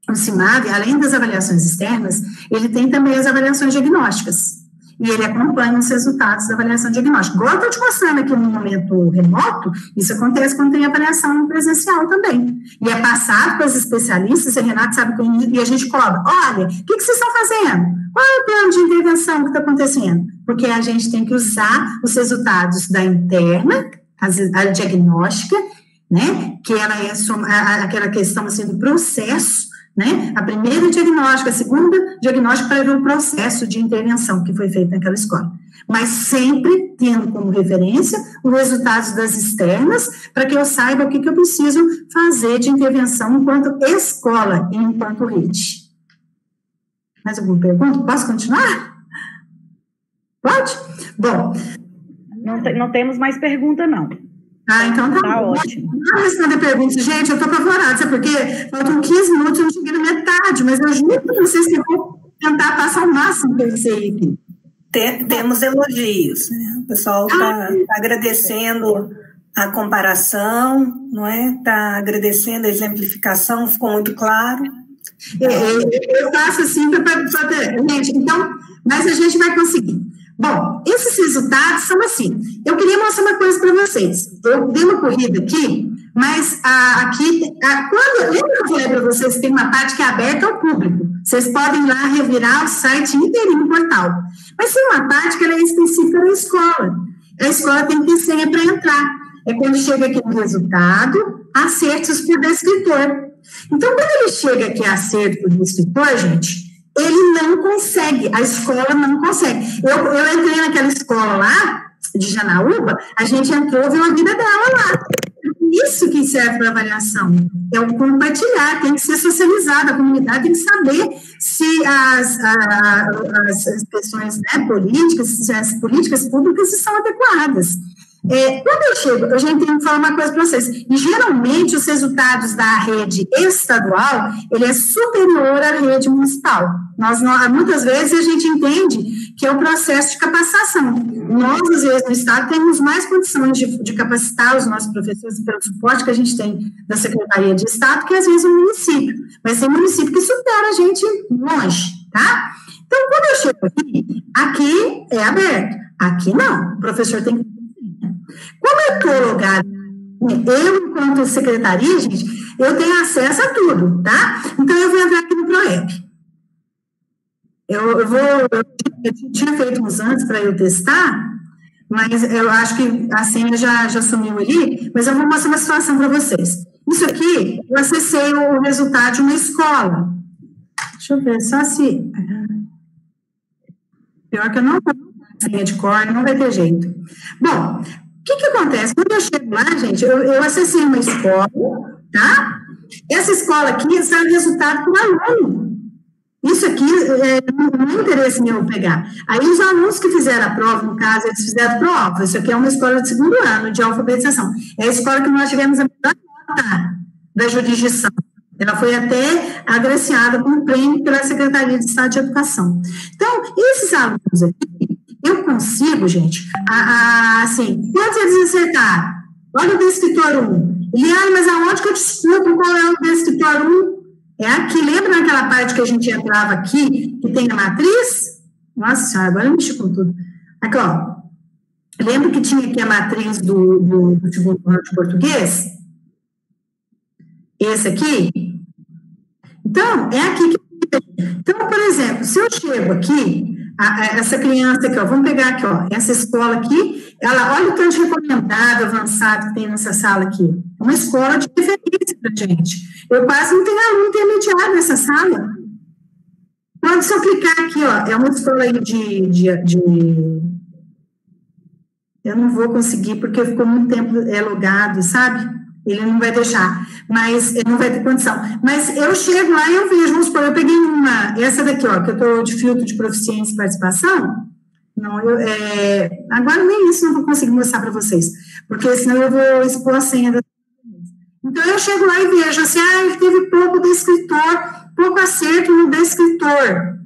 o CIMAV, além das avaliações externas, ele tem também as avaliações diagnósticas. E ele acompanha os resultados da avaliação diagnóstica. Igual eu estou te mostrando aqui no momento remoto, isso acontece quando tem avaliação presencial também. E é passado para os especialistas, e a Renata sabe que e a gente cobra. Olha, o que vocês estão fazendo? Qual é o plano de intervenção que está acontecendo? Porque a gente tem que usar os resultados da interna, a diagnóstica, né? Que ela é aquela questão assim, do processo, né? A primeira diagnóstica, a segunda diagnóstica para ver o processo de intervenção que foi feito naquela escola. Mas sempre tendo como referência os resultados das externas, para que eu saiba o que eu preciso fazer de intervenção enquanto escola e enquanto rede. Mais alguma pergunta? Posso continuar? Pode? Bom. Não temos mais pergunta, não. Então tá ótimo. Não responder perguntas. Gente, eu tô apavorada, sabe por quê? Faltam 15 minutos, eu não cheguei na metade, mas eu juro para vocês que eu vou tentar passar o máximo que eu sei aqui. Temos elogios, né? O pessoal está agradecendo a comparação, não é? Está agradecendo a exemplificação, ficou muito claro. Eu faço assim para gente, então, mas a gente vai conseguir. Bom, esses resultados são assim. Eu queria mostrar uma coisa para vocês. Eu dei uma corrida aqui, mas lembra que eu falei para vocês que tem uma parte que é aberta ao público? Vocês podem ir lá revirar o site inteirinho no portal. Mas tem uma parte que ela é específica da escola. A escola tem que ter senha para entrar. É quando chega aqui no resultado, acertos por descritor. Então, quando ele chega aqui acerto do escritor, gente, ele não consegue, a escola não consegue. Eu entrei naquela escola lá, de Janaúba, a gente entrou, viu a vida dela lá. Isso que serve para avaliação, é o compartilhar, tem que ser socializado, a comunidade tem que saber se as questões, né, políticas, se as políticas públicas são adequadas. Quando eu chego, eu já tenho que falar uma coisa para vocês, e geralmente os resultados da rede estadual, ele é superior à rede municipal. Muitas vezes a gente entende que é o processo de capacitação. Nós, às vezes, no estado, temos mais condições de capacitar os nossos professores pelo suporte que a gente tem da Secretaria de Estado, que às vezes o município. Mas tem município que supera a gente longe, tá? Então, quando eu chego aqui é aberto. Aqui não, o professor tem que... Como eu estou logada, eu, enquanto secretaria, gente, eu tenho acesso a tudo, tá? Então, eu vou entrar aqui no PROEP. Eu tinha feito uns antes para eu testar, mas eu acho que a senha já sumiu ali, mas eu vou mostrar uma situação para vocês. Isso aqui, eu acessei o resultado de uma escola. Deixa eu ver, só se... Pior que eu não tenho senha de cor, não vai ter jeito. Bom... O que acontece? Quando eu chego lá, gente, eu acessei uma escola, tá? Essa escola aqui sai o resultado para o aluno. Isso aqui não é interesse meu pegar. Aí os alunos que fizeram a prova, no caso, eles fizeram prova. Isso aqui é uma escola de segundo ano de alfabetização. É a escola que nós tivemos a melhor nota da jurisdição. Ela foi até agraciada com um prêmio pela Secretaria de Estado de Educação. Então, esses alunos aqui, eu consigo, gente, assim, quantos eles acertaram? Olha o descritor 1. Eliane, mas aonde que eu descubro qual é o descritor 1? É aqui, lembra naquela parte que a gente entrava aqui, que tem a matriz? Nossa senhora, agora eu mexi com tudo. Aqui, ó. Lembra que tinha aqui a matriz do segundo ano de português? Esse aqui? Então, é aqui que... Então, por exemplo, se eu chego aqui, essa criança aqui, ó, vamos pegar aqui, ó, essa escola aqui, ela, olha o tanto de recomendado, avançado que tem nessa sala aqui. É uma escola de referência pra gente. Eu quase não tenho aluno intermediário nessa sala. Quando se eu clicar aqui, ó, é uma escola aí eu não vou conseguir, porque ficou muito tempo logado, sabe? Ele não vai deixar, mas ele não vai ter condição. Mas eu chego lá e eu vejo, vamos supor, eu peguei essa daqui, ó, que eu estou de filtro de proficiência e participação. Não, agora nem isso não vou conseguir mostrar para vocês, porque senão eu vou expor a senha. Então eu chego lá e vejo assim, ele teve pouco descritor, pouco acerto no descritor.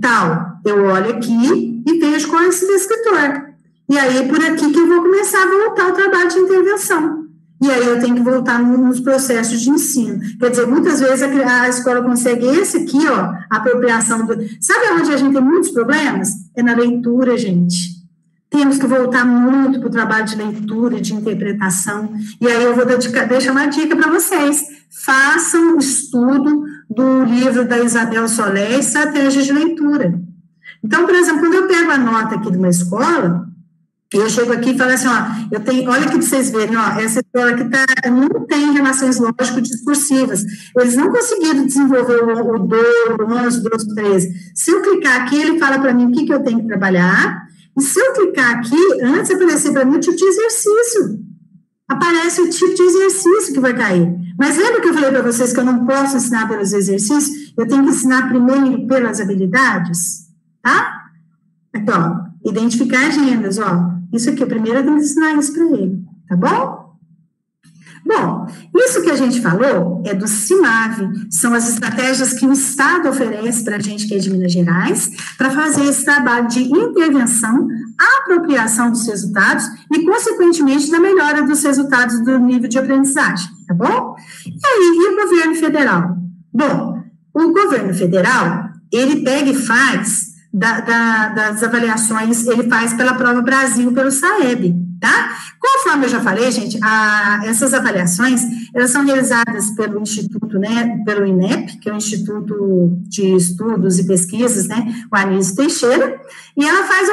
Tal, eu olho aqui e vejo qual é esse descritor. E aí é por aqui que eu vou começar a voltar ao trabalho de intervenção. E aí eu tenho que voltar nos processos de ensino. Quer dizer, muitas vezes a escola consegue esse aqui, ó, a apropriação do... Sabe onde a gente tem muitos problemas? É na leitura, gente. Temos que voltar muito para o trabalho de leitura, de interpretação. E aí eu vou deixar uma dica para vocês. Façam um estudo do livro da Isabel Solé, Estratégias de Leitura. Então, por exemplo, quando eu pego a nota aqui de uma escola... Eu chego aqui e falo assim, ó, olha aqui para vocês verem, ó, essa escola aqui não tem relações lógico-discursivas. Eles não conseguiram desenvolver o do, o 11, o 12, o 13. Se eu clicar aqui, ele fala para mim o que eu tenho que trabalhar, e se eu clicar aqui, antes de aparecer para mim o tipo de exercício. Aparece o tipo de exercício que vai cair. Mas lembra que eu falei para vocês que eu não posso ensinar pelos exercícios? Eu tenho que ensinar primeiro pelas habilidades, tá? Aqui, ó, identificar agendas, ó. Isso aqui, primeiro eu tenho que ensinar isso para ele, tá bom? Bom, isso que a gente falou é do CIMAV, são as estratégias que o Estado oferece para a gente que é de Minas Gerais, para fazer esse trabalho de intervenção, apropriação dos resultados e, consequentemente, da melhora dos resultados do nível de aprendizagem, tá bom? E aí, e o governo federal? Bom, o governo federal, ele pega e faz... das avaliações, ele faz pela Prova Brasil, pelo SAEB, tá? Conforme eu já falei, gente, essas avaliações, elas são realizadas pelo Instituto, né, pelo INEP, que é o Instituto de Estudos e Pesquisas, né, o Anísio Teixeira, e ela faz,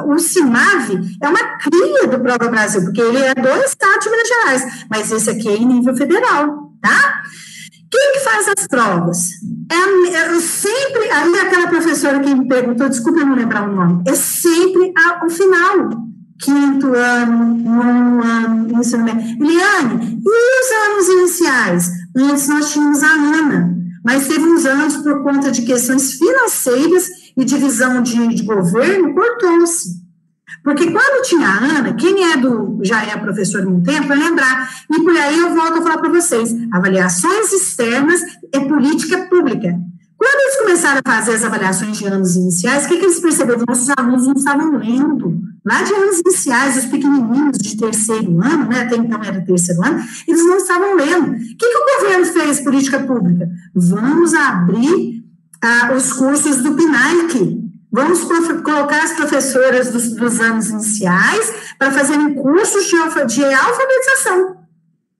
o CIMAV é uma cria do Prova Brasil, porque ele é do Estado de Minas Gerais, mas esse aqui é em nível federal, tá? Quem que faz as provas? Eu sempre, aí aquela professora que me perguntou, desculpa eu não lembrar o nome, é sempre ao final, 5º ano, 9º ano, ensino médio. Eliane, e os anos iniciais? Antes nós tínhamos a ANA, mas teve uns anos por conta de questões financeiras e divisão de governo, cortou-se. Porque quando tinha a ANA, quem já é professor há um tempo, vai lembrar. E por aí eu volto a falar para vocês. Avaliações externas é política pública. Quando eles começaram a fazer as avaliações de anos iniciais, o que eles perceberam? Nossos alunos não estavam lendo. Lá de anos iniciais, os pequenininhos de 3º ano, né, até então era 3º ano, eles não estavam lendo. O que o governo fez, política pública? Vamos abrir os cursos do PNAEC. Vamos colocar as professoras dos anos iniciais para fazerem cursos de alfabetização.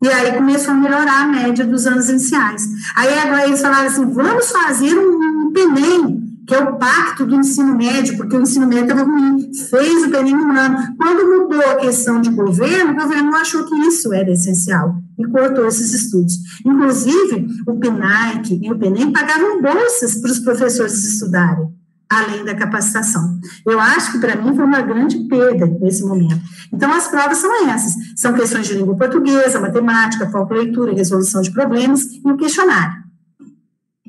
E aí começou a melhorar a média dos anos iniciais. Aí agora eles falaram assim, vamos fazer um PENEM, que é o pacto do ensino médio, porque o ensino médio estava ruim. Fez o PENEM um ano. Quando mudou a questão de governo, o governo achou que isso era essencial e cortou esses estudos. Inclusive, o PNAEC e o PENEM pagavam bolsas para os professores estudarem, além da capacitação. Eu acho que, para mim, foi uma grande perda nesse momento. Então, as provas são essas. São questões de língua portuguesa, matemática, foco, leitura, resolução de problemas e o questionário.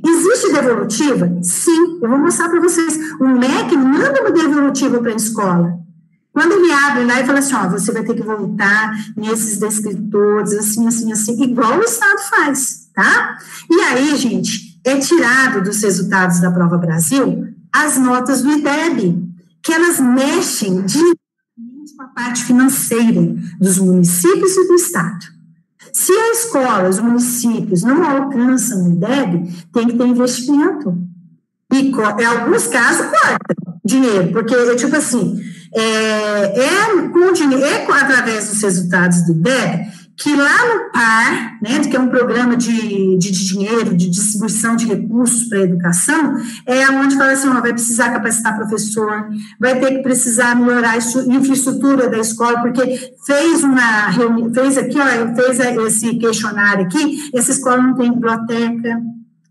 Existe devolutiva? Sim. Eu vou mostrar para vocês. O MEC manda uma devolutiva para a escola. Quando ele abre lá e fala assim, ó, você vai ter que voltar nesses descritores, assim, assim, assim, igual o Estado faz, tá? E aí, gente, é tirado dos resultados da Prova Brasil as notas do IDEB, que elas mexem diretamente com a parte financeira dos municípios e do Estado. Se a escola, os municípios não alcançam o IDEB, tem que ter investimento. E em alguns casos, corta dinheiro, porque, tipo assim, através dos resultados do IDEB, que lá no PAR, né, que é um programa de dinheiro, de distribuição de recursos para a educação, é onde fala assim, ó, vai precisar capacitar professor, vai ter que precisar melhorar a infraestrutura da escola, porque fez esse questionário aqui, essa escola não tem biblioteca.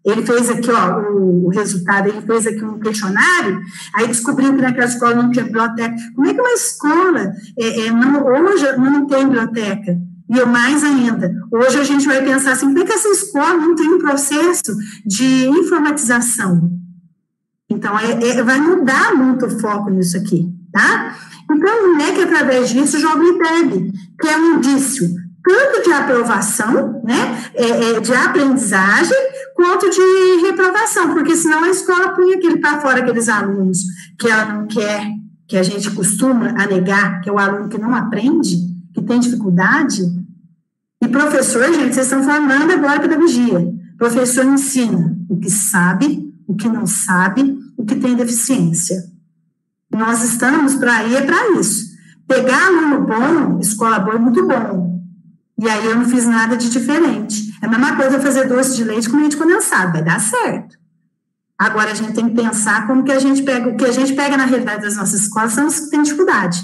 Ele fez aqui, ó, o resultado, ele fez aqui um questionário, aí descobriu que naquela escola não tinha biblioteca. Como é que uma escola hoje não tem biblioteca? E mais ainda, hoje a gente vai pensar assim, como é que essa escola não tem um processo de informatização? Então, vai mudar muito o foco nisso aqui, tá? Então, o MEC, através disso, joga o IDEB, que é um indício tanto de aprovação, né, de aprendizagem, quanto de reprovação, porque senão a escola punha para fora aqueles alunos que ela não quer, que a gente costuma a negar, que é o aluno que não aprende, que tem dificuldade. E professor, gente, vocês estão formando agora a pedagogia. Professor ensina o que sabe, o que não sabe, o que tem deficiência. Nós estamos para isso. Pegar aluno bom, escola boa é muito bom. E aí eu não fiz nada de diferente. É a mesma coisa fazer doce de leite com leite condensado, vai dar certo. Agora a gente tem que pensar como que a gente pega, o que a gente pega na realidade das nossas escolas são os que têm dificuldade.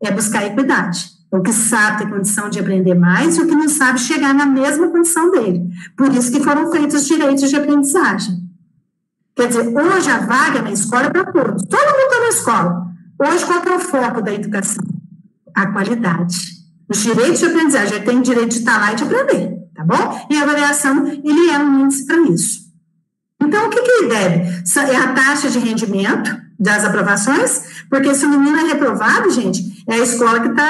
É buscar equidade. O que sabe ter condição de aprender mais e o que não sabe chegar na mesma condição dele. Por isso que foram feitos direitos de aprendizagem. Quer dizer, hoje a vaga na escola é para todos. Todo mundo está na escola. Hoje qual é o foco da educação? A qualidade. Os direitos de aprendizagem, ele tem o direito de estar lá e de aprender, tá bom? E a avaliação, ele é um índice para isso. Então, o que ele deve? É a taxa de rendimento das aprovações, porque se o menino é reprovado, gente, é a escola que está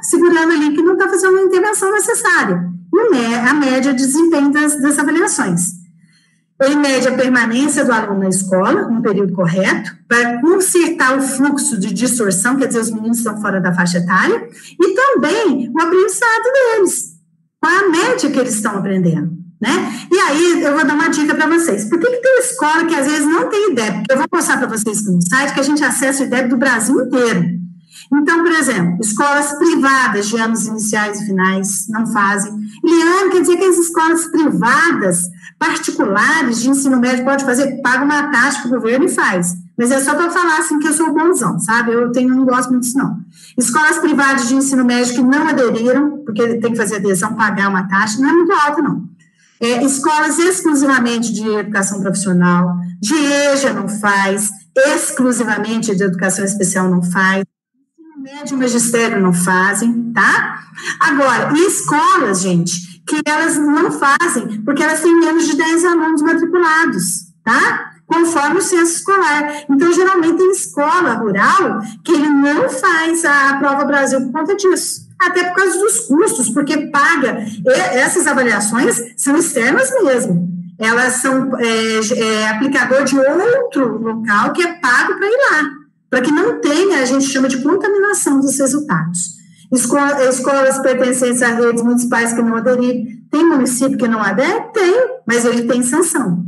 segurando ali, que não está fazendo uma intervenção necessária. E a média de desempenho das avaliações. Ele mede a permanência do aluno na escola, no período correto, para consertar o fluxo de distorção, quer dizer, os meninos estão fora da faixa etária, e também o aprendizado deles, qual a média que eles estão aprendendo, né? E aí, eu vou dar uma dica para vocês. Por que tem escola que às vezes não tem IDEB? Porque eu vou mostrar para vocês no site que a gente acessa o IDEB do Brasil inteiro. Então, por exemplo, escolas privadas de anos iniciais e finais não fazem. Liane, quer dizer que as escolas privadas, particulares de ensino médio pode fazer, paga uma taxa para o governo e faz. Mas é só para falar assim que eu sou bonzão, sabe? Não gosto muito disso, não. Escolas privadas de ensino médio que não aderiram, porque tem que fazer adesão, pagar uma taxa, não é muito alta, não. Escolas exclusivamente de educação profissional, de EJA não faz, exclusivamente de educação especial não faz, ensino médio e magistério não fazem, tá? Agora, e escolas, gente, que elas não fazem, porque elas têm menos de 10 alunos matriculados, tá? Conforme o censo escolar. Então, geralmente, tem escola rural que ele não faz a Prova Brasil por conta disso. Até por causa dos custos, porque paga. Essas avaliações são externas mesmo. Elas são aplicador de outro local que é pago para ir lá. Para que não tenha, a gente chama de contaminação dos resultados. Escolas pertencentes a redes municipais que não aderiram. Tem município que não adere? Tem, mas ele tem sanção.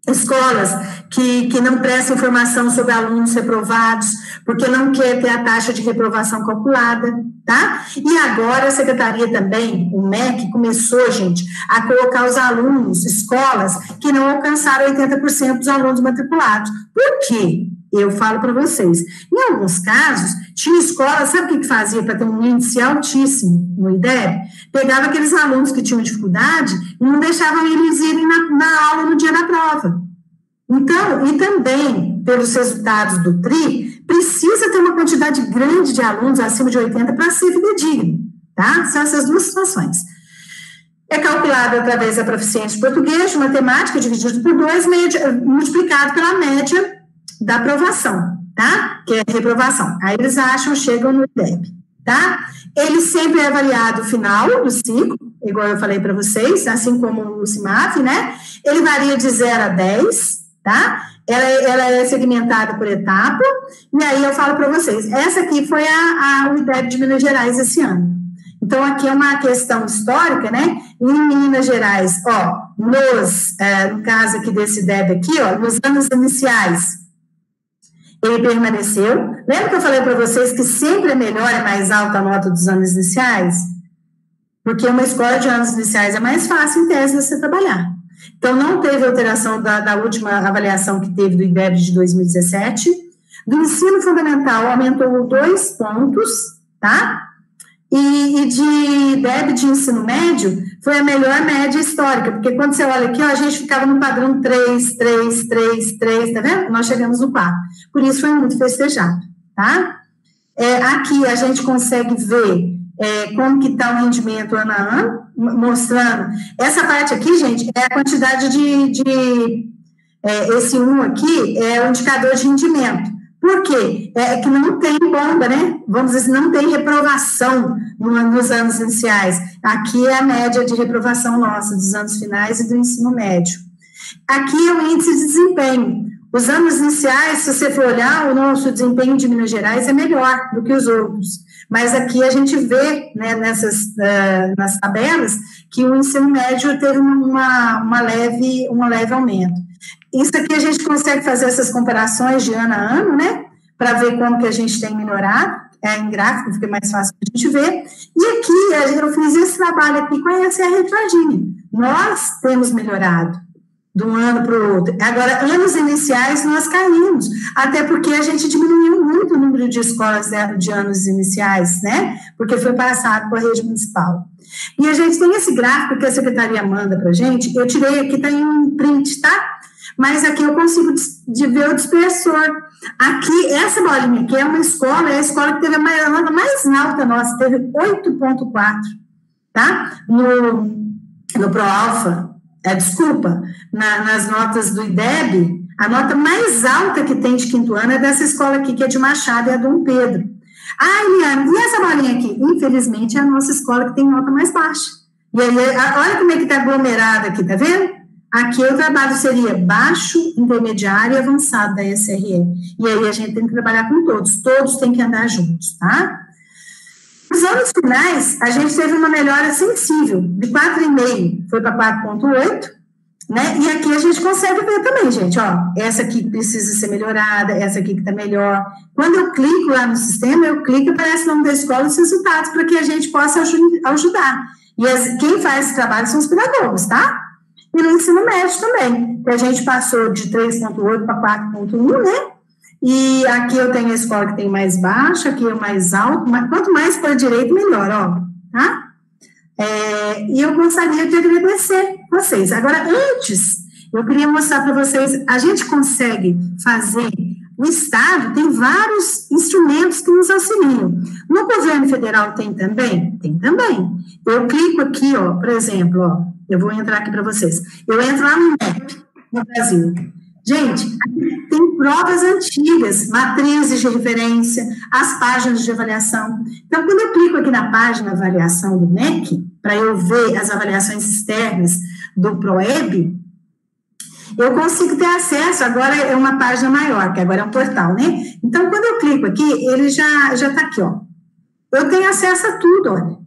Escolas que não prestam informação sobre alunos reprovados, porque não quer ter a taxa de reprovação calculada, tá? E agora a Secretaria também, o MEC, começou, gente, a colocar os alunos, escolas, que não alcançaram 80% dos alunos matriculados. Por quê? Eu falo para vocês. Em alguns casos, tinha escola, sabe o que fazia para ter um índice altíssimo no IDEB? Pegava aqueles alunos que tinham dificuldade e não deixavam eles irem na aula no dia da prova. Então, e também, pelos resultados do TRI, precisa ter uma quantidade grande de alunos acima de 80 para ser fidedigno, tá? São essas duas situações. É calculado através da proficiência de português, de matemática, dividido por 2, multiplicado pela média da aprovação, tá? Que é reprovação. Aí eles chegam no IDEB, tá? Ele sempre é avaliado no final do ciclo, igual eu falei para vocês, assim como o CIMAF, né? Ele varia de 0 a 10, tá? Ela é segmentada por etapa, e aí eu falo para vocês, essa aqui foi o IDEB de Minas Gerais esse ano. Então, aqui é uma questão histórica, né? Em Minas Gerais, no caso aqui desse IDEB aqui, nos anos iniciais, ele permaneceu. Lembra que eu falei para vocês que sempre é melhor e mais alta a nota dos anos iniciais? Porque uma escola de anos iniciais é mais fácil, em tese, de você trabalhar. Então, não teve alteração da última avaliação que teve do IDEB de 2017. Do ensino fundamental, aumentou 2 pontos, tá? E de IDEB de ensino médio, foi a melhor média histórica, porque quando você olha aqui, a gente ficava no padrão 3, 3, 3, 3, tá vendo? Nós chegamos no 4. Por isso, foi muito festejado, tá? Aqui, a gente consegue ver como que está o rendimento ano a ano, mostrando. Essa parte aqui, gente, é a quantidade esse 1 aqui é o indicador de rendimento. Por quê? É que não tem bomba, né? Vamos dizer, não tem reprovação nos anos iniciais. Aqui é a média de reprovação nossa, dos anos finais e do ensino médio. Aqui é o índice de desempenho. Os anos iniciais, se você for olhar, o nosso desempenho de Minas Gerais é melhor do que os outros. Mas aqui a gente vê, né, nas tabelas, que o ensino médio teve um leve aumento. Isso aqui a gente consegue fazer essas comparações de ano a ano, né, para ver como que a gente tem melhorado, em gráfico fica mais fácil para a gente ver, e aqui eu fiz esse trabalho aqui com a SR Jardine. Nós temos melhorado de um ano para o outro. Agora, anos iniciais nós caímos, até porque a gente diminuiu muito o número de escolas de anos iniciais, né, porque foi passado para a rede municipal. E a gente tem esse gráfico que a secretaria manda para a gente, eu tirei aqui, está em um print, tá? Mas aqui eu consigo ver o dispersor. Aqui, essa bolinha aqui é uma escola, é a escola que teve a nota mais alta nossa, teve 8,4, tá? No ProAlfa, desculpa, nas notas do IDEB, a nota mais alta que tem de 5º ano é dessa escola aqui, que é de Machado, é a Dom Pedro. Eliane, e essa bolinha aqui? Infelizmente, é a nossa escola que tem nota mais baixa. E aí, olha como é que está aglomerada aqui, tá vendo? Aqui o trabalho seria baixo, intermediário e avançado da SRE. E aí a gente tem que trabalhar com todos têm que andar juntos, tá? Nos anos finais, a gente teve uma melhora sensível, de 4,5 foi para 4,8, né? E aqui a gente consegue ver também, gente, essa aqui precisa ser melhorada, essa aqui que está melhor. Quando eu clico lá no sistema, eu clico e aparece o nome da escola e os resultados, para que a gente possa ajudar. E quem faz esse trabalho são os pedagogos, tá? E no ensino médio também, que a gente passou de 3,8 para 4,1, né? E aqui eu tenho a escola que tem mais baixo, aqui é mais alto, mas quanto mais para a direita, melhor, tá? E eu gostaria de agradecer vocês. Agora, antes, eu queria mostrar para vocês, a gente consegue fazer, o Estado tem vários instrumentos que nos auxiliam. No governo federal tem também? Tem também. Eu clico aqui, por exemplo, eu vou entrar aqui para vocês. Eu entro lá no MEC, no Brasil. Gente, aqui tem provas antigas, matrizes de referência, as páginas de avaliação. Então, quando eu clico aqui na página avaliação do MEC, para eu ver as avaliações externas do ProEB, eu consigo ter acesso, agora é uma página maior, que agora é um portal, né? Então, quando eu clico aqui, ele já está aqui, Eu tenho acesso a tudo, olha.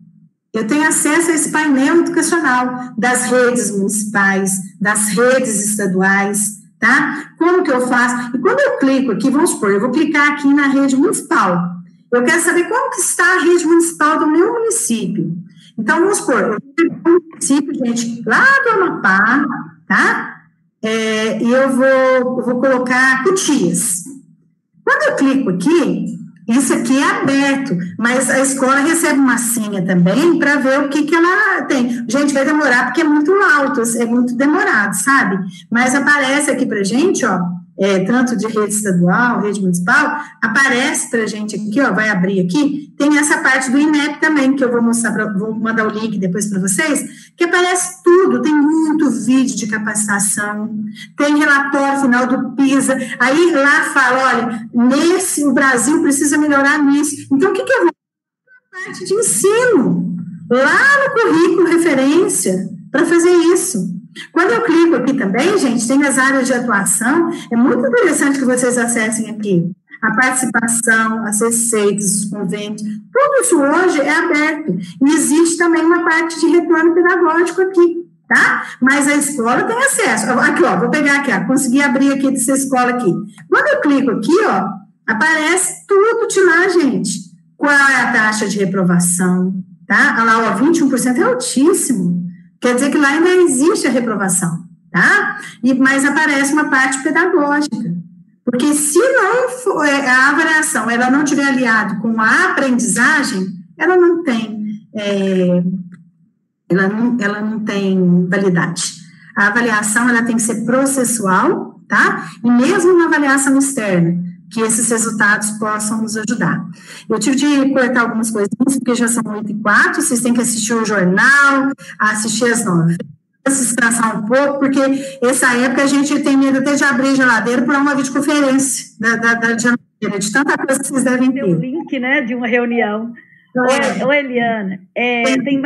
Eu tenho acesso a esse painel educacional das redes municipais, das redes estaduais, tá? Como que eu faço? E quando eu clico aqui, vamos supor, eu vou clicar aqui na rede municipal. Eu quero saber como que está a rede municipal do meu município. Então, vamos supor, eu clico no município, gente, lá do Amapá, tá? E eu vou colocar Cotias. Quando eu clico aqui, isso aqui é aberto, mas a escola recebe uma senha também para ver o que ela tem. Gente, vai demorar porque é muito alto, é muito demorado, sabe? Mas aparece aqui para gente, tanto de rede estadual, rede municipal, aparece para a gente aqui, ó, vai abrir aqui, tem essa parte do INEP também, que eu vou mostrar, vou mandar o link depois para vocês, que aparece tudo, tem muito vídeo de capacitação, tem relatório final do PISA, aí lá fala, olha, o Brasil precisa melhorar nisso. Então, o que eu vou? A parte de ensino, lá no currículo referência, para fazer isso. Quando eu clico aqui também, gente, tem as áreas de atuação, é muito interessante que vocês acessem aqui. A participação, as receitas, os convênios, tudo isso hoje é aberto. E existe também uma parte de retorno pedagógico aqui, tá? Mas a escola tem acesso. Aqui, ó, vou pegar aqui, ó, consegui abrir aqui dessa escola aqui. Quando eu clico aqui, ó, aparece tudo de lá, gente. Qual é a taxa de reprovação, tá? Olha lá, ó, 21% é altíssimo. Quer dizer que lá ainda existe a reprovação, tá? Mas aparece uma parte pedagógica. Porque se não for, a avaliação ela não tiver aliado com a aprendizagem, ela não tem, ela não tem validade. A avaliação ela tem que ser processual, tá? E mesmo na avaliação externa, que esses resultados possam nos ajudar. Eu tive de cortar algumas coisinhas, porque já são 8h04, vocês têm que assistir o jornal, assistir as novelas, se descansar um pouco, porque essa época a gente tem medo até de abrir a geladeira para uma videoconferência da geladeira, de tanta coisa que vocês devem ter. Tem um link, né, de uma reunião. Ô, Eliana, tem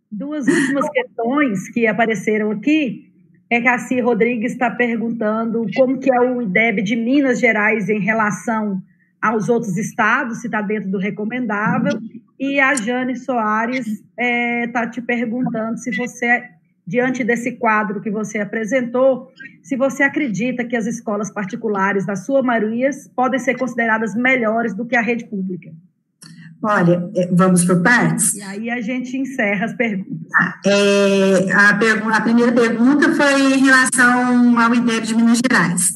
duas últimas questões que apareceram aqui. É que a Cia Rodrigues está perguntando como que é o IDEB de Minas Gerais em relação aos outros estados, se está dentro do recomendável, e a Jane Soares está te perguntando se você, diante desse quadro que você apresentou, se você acredita que as escolas particulares, na sua maioria, podem ser consideradas melhores do que a rede pública. Olha, vamos por partes? E aí a gente encerra as perguntas. A primeira pergunta foi em relação ao IDEB de Minas Gerais.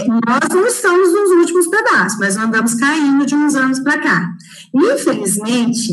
Nós não estamos nos últimos pedaços, mas andamos caindo de uns anos para cá. Infelizmente,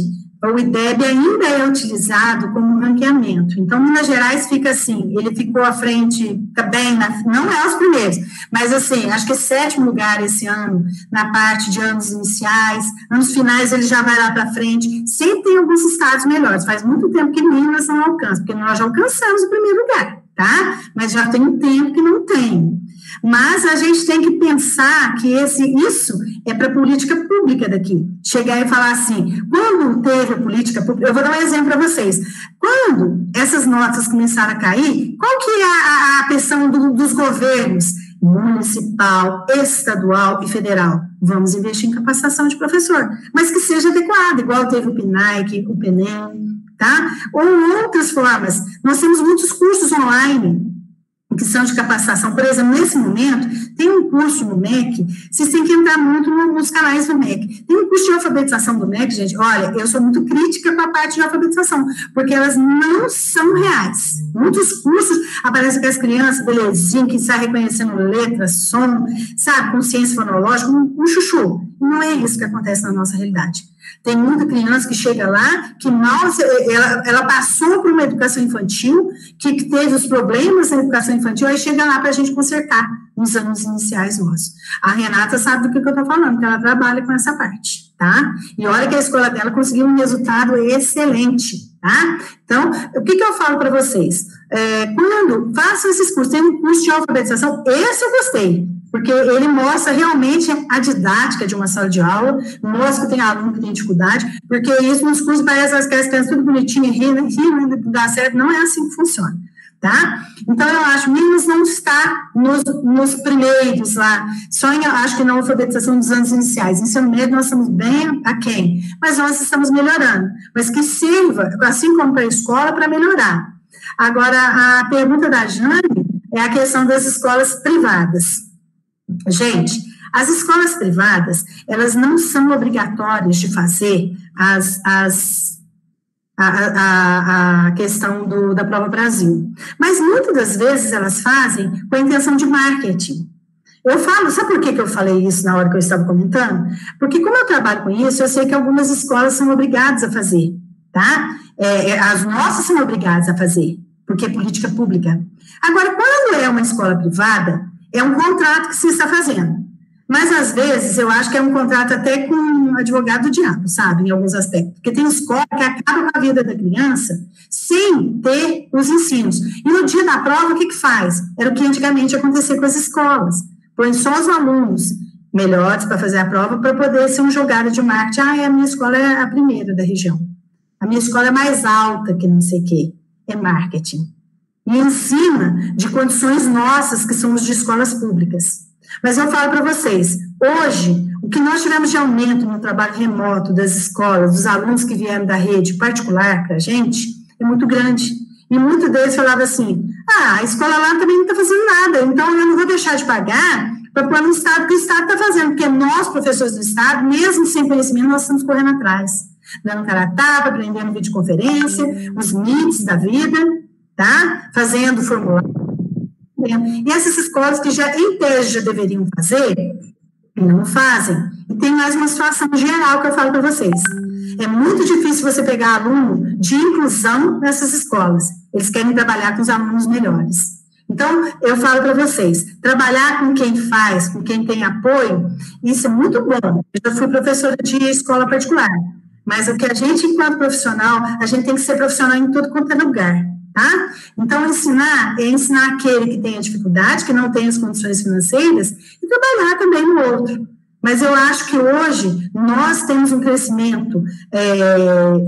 o IDEB ainda é utilizado como ranqueamento. Então, Minas Gerais fica assim, ele ficou à frente também, não é os primeiros, mas assim, acho que é 7º lugar esse ano, na parte de anos iniciais, anos finais ele já vai lá para frente, sempre tem alguns estados melhores, faz muito tempo que Minas não alcança, porque nós já alcançamos o primeiro lugar, tá? Mas já tem um tempo que não tem. Mas a gente tem que pensar que isso é para a política pública daqui. Chegar e falar assim, quando teve a política pública, eu vou dar um exemplo para vocês. Quando essas notas começaram a cair, qual que é a pressão dos governos? Municipal, estadual e federal. Vamos investir em capacitação de professor, mas que seja adequado, igual teve o PNAEC, o PENEM, tá? Ou outras formas. Nós temos muitos cursos online, que são de capacitação. Por exemplo, nesse momento, tem um curso no MEC, vocês têm que entrar muito nos canais do MEC. Tem um curso de alfabetização do MEC, gente, olha, eu sou muito crítica com a parte de alfabetização, porque elas não são reais. Muitos cursos aparecem com as crianças, belezinha, que está reconhecendo letra, som, sabe, consciência fonológica, um chuchu. Não é isso que acontece na nossa realidade. Tem muita criança que chega lá, que mal ela passou por uma educação infantil, que teve os problemas na educação infantil, aí chega lá para a gente consertar nos anos iniciais nossos. A Renata sabe do que eu estou falando, porque ela trabalha com essa parte, tá? E olha que a escola dela conseguiu um resultado excelente, tá? Então, o que eu falo para vocês? Quando façam esses cursos, tem um curso de alfabetização, esse eu gostei, porque ele mostra realmente a didática de uma sala de aula, mostra que tem aluno que tem dificuldade, porque isso nos cursos parece que as crianças tudo bonitinho, rindo, dá certo, não é assim que funciona, tá? Então, eu acho que Minas não está nos primeiros lá, acho que na alfabetização dos anos iniciais, ensino médio nós estamos bem aquém, mas nós estamos melhorando, mas que sirva, assim como para a escola, para melhorar. Agora, a pergunta da Jane é a questão das escolas privadas. Gente, as escolas privadas, elas não são obrigatórias de fazer a questão da Prova Brasil, mas muitas das vezes elas fazem com a intenção de marketing. Eu falo, sabe por que eu falei isso na hora que eu estava comentando? Porque como eu trabalho com isso, eu sei que algumas escolas são obrigadas a fazer, tá? As nossas são obrigadas a fazer, porque é política pública. Agora, quando é uma escola privada, é um contrato que se está fazendo. Mas, às vezes, eu acho que é um contrato até com um advogado do diabo, sabe, em alguns aspectos. Porque tem escola que acaba com a vida da criança sem ter os ensinos. E no dia da prova, o que faz? Era o que antigamente acontecia com as escolas. Põe só os alunos melhores para fazer a prova para poder ser um jogado de marketing. A minha escola é a primeira da região. A minha escola é mais alta que não sei o quê. É marketing. E em cima de condições nossas, que somos de escolas públicas. Mas eu falo para vocês, hoje, o que nós tivemos de aumento no trabalho remoto das escolas, dos alunos que vieram da rede particular para a gente, é muito grande. E muitos deles falavam assim, a escola lá também não está fazendo nada, então eu não vou deixar de pagar para pôr no Estado, que o Estado está fazendo, porque nós, professores do Estado, mesmo sem conhecimento, nós estamos correndo atrás, dando cara a tapa, aprendendo videoconferência, os MITs da vida, tá? Fazendo formulário. E essas escolas que já, em tese, já deveriam fazer, não fazem. E tem mais uma situação geral que eu falo para vocês. É muito difícil você pegar aluno de inclusão nessas escolas. Eles querem trabalhar com os alunos melhores. Então, eu falo para vocês, trabalhar com quem faz, com quem tem apoio, isso é muito bom. Eu já fui professora de escola particular, mas o que a gente, enquanto profissional, a gente tem que ser profissional em tudo quanto é lugar. Tá? Então, ensinar é ensinar aquele que tem a dificuldade, que não tem as condições financeiras, e trabalhar também no outro. Mas eu acho que hoje nós temos um crescimento,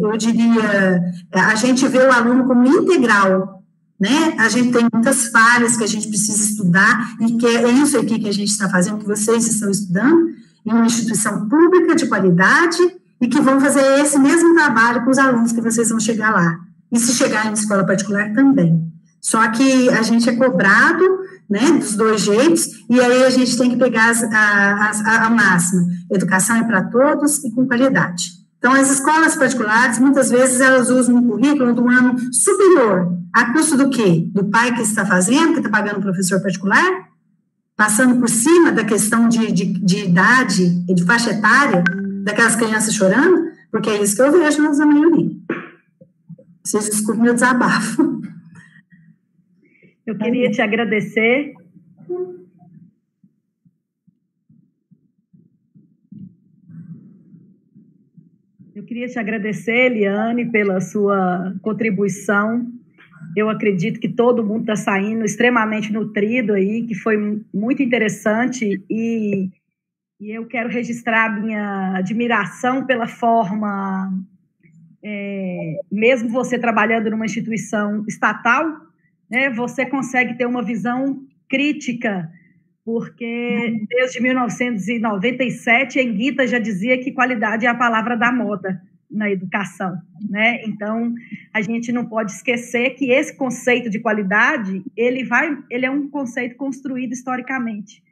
eu diria, a gente vê o aluno como integral, né? A gente tem muitas falhas que a gente precisa estudar, e que é isso aqui que a gente está fazendo, que vocês estão estudando, em uma instituição pública de qualidade, e que vão fazer esse mesmo trabalho com os alunos que vocês vão chegar lá. E se chegar em escola particular também. Só que a gente é cobrado, né, dos dois jeitos, e aí a gente tem que pegar a máxima. Educação é para todos e com qualidade. Então, as escolas particulares, muitas vezes, elas usam um currículo de um ano superior. A custo do quê? Do pai que está fazendo, que está pagando o professor particular? Passando por cima da questão de idade e de faixa etária daquelas crianças chorando? Porque é isso que eu vejo na maioria. Vocês desculpem meu desabafo. Eu queria te agradecer. Eu queria te agradecer, Eliane, pela sua contribuição. Eu acredito que todo mundo está saindo extremamente nutrido aí, que foi muito interessante, e eu quero registrar a minha admiração pela forma... mesmo você trabalhando numa instituição estatal, né, você consegue ter uma visão crítica, porque desde 1997, Anguita já dizia que qualidade é a palavra da moda na educação, né? Então, a gente não pode esquecer que esse conceito de qualidade, ele é um conceito construído historicamente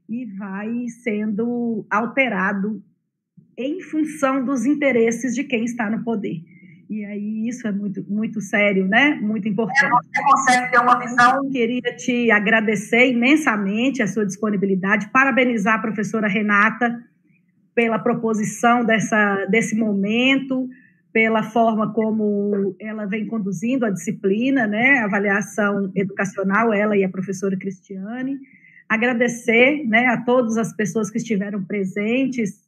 e vai sendo alterado em função dos interesses de quem está no poder. E aí isso é muito, muito sério, né? Muito importante. Você consegue ter uma visão... Eu queria te agradecer imensamente a sua disponibilidade, parabenizar a professora Renata pela proposição desse momento, pela forma como ela vem conduzindo a disciplina, né? A avaliação educacional, ela e a professora Cristiane. Agradecer, né, a todas as pessoas que estiveram presentes.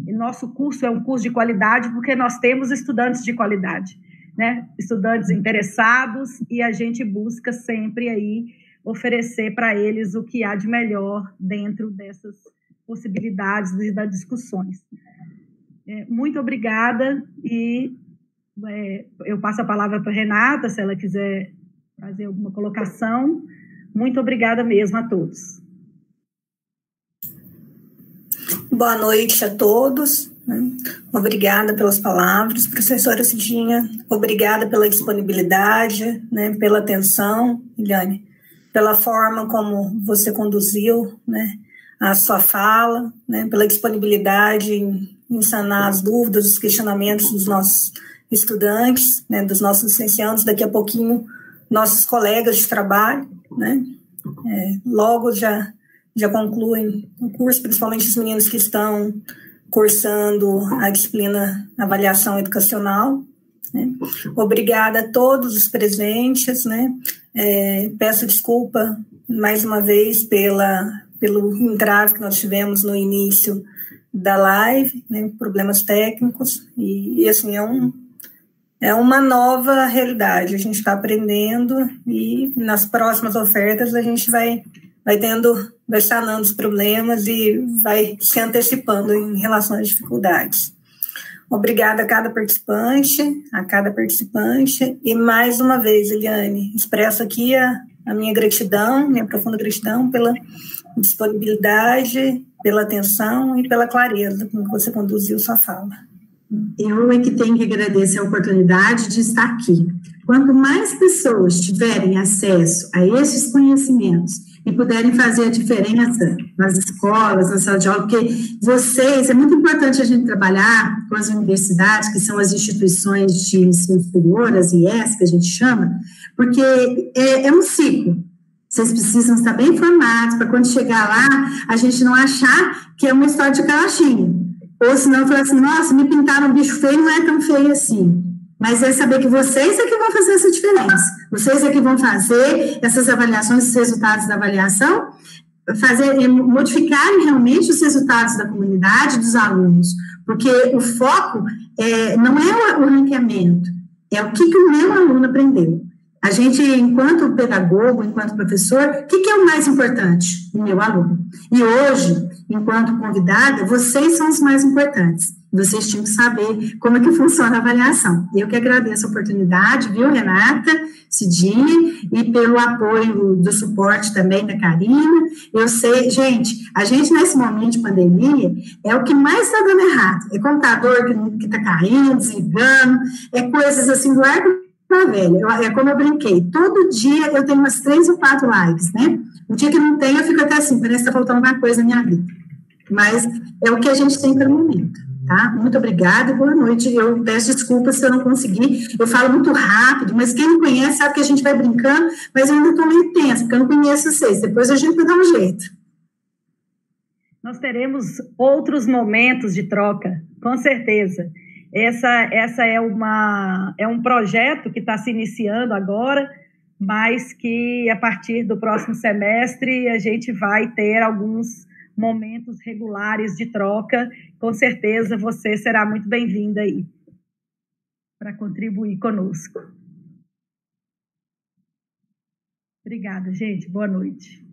Nosso curso é um curso de qualidade porque nós temos estudantes de qualidade, né? Estudantes interessados, e a gente busca sempre aí oferecer para eles o que há de melhor dentro dessas possibilidades e das discussões. Muito obrigada, e eu passo a palavra para a Renata, se ela quiser fazer alguma colocação. Muito obrigada mesmo a todos. Boa noite a todos, né? Obrigada pelas palavras, professora Cidinha, obrigada pela disponibilidade, né, pela atenção, Eliane, pela forma como você conduziu, né, a sua fala, né, pela disponibilidade em sanar as dúvidas, os questionamentos dos nossos estudantes, né, dos nossos licenciados, daqui a pouquinho nossos colegas de trabalho, né, logo já concluem o curso, principalmente os meninos que estão cursando a disciplina Avaliação Educacional, né. Obrigada a todos os presentes, né, peço desculpa, mais uma vez, pelo entrave que nós tivemos no início da live, né, problemas técnicos, e assim, é uma nova realidade. A gente está aprendendo e nas próximas ofertas a gente vai sanando os problemas e vai se antecipando em relação às dificuldades. Obrigada a cada participante, e mais uma vez, Eliane, expresso aqui a minha gratidão, minha profunda gratidão pela disponibilidade, pela atenção e pela clareza com que você conduziu sua fala. Eu é que tenho que agradecer a oportunidade de estar aqui. Quanto mais pessoas tiverem acesso a esses conhecimentos e puderem fazer a diferença nas escolas, na sala de aula, porque vocês, é muito importante a gente trabalhar com as universidades, que são as instituições de ensino superior, as IES, que a gente chama, porque é um ciclo. Vocês precisam estar bem informados para quando chegar lá, a gente não achar que é uma história de carochinha. Ou senão falar assim, nossa, me pintaram um bicho feio, não é tão feio assim. Mas é saber que vocês é que vão fazer essa diferença. Vocês é que vão fazer essas avaliações, esses resultados da avaliação, modificarem realmente os resultados da comunidade, dos alunos. Porque o foco não é o ranqueamento, é o que o meu aluno aprendeu. A gente, enquanto pedagogo, enquanto professor, o que é o mais importante? O meu aluno. E hoje, enquanto convidada, vocês são os mais importantes. Vocês tinham que saber como é que funciona a avaliação. Eu que agradeço a oportunidade, viu, Renata, Cidinha, e pelo apoio do suporte também da Karina. Eu sei, gente, a gente nesse momento de pandemia é o que mais está dando errado. É computador que está caindo, desligando, é coisas assim do arco da velha. É como eu brinquei, todo dia eu tenho umas 3 ou 4 lives, né? O dia que não tem, eu fico até assim, parece que está faltando uma coisa na minha vida. Mas é o que a gente tem pelo momento, tá? Muito obrigada e boa noite. Eu peço desculpas se eu não consegui, eu falo muito rápido, mas quem me conhece sabe que a gente vai brincando, mas eu ainda estou meio tensa, porque eu não conheço vocês. Depois a gente vai dar um jeito. Nós teremos outros momentos de troca, com certeza. Essa é um projeto que está se iniciando agora, mas que a partir do próximo semestre a gente vai ter alguns momentos regulares de troca. Com certeza você será muito bem-vinda aí para contribuir conosco. Obrigada, gente. Boa noite.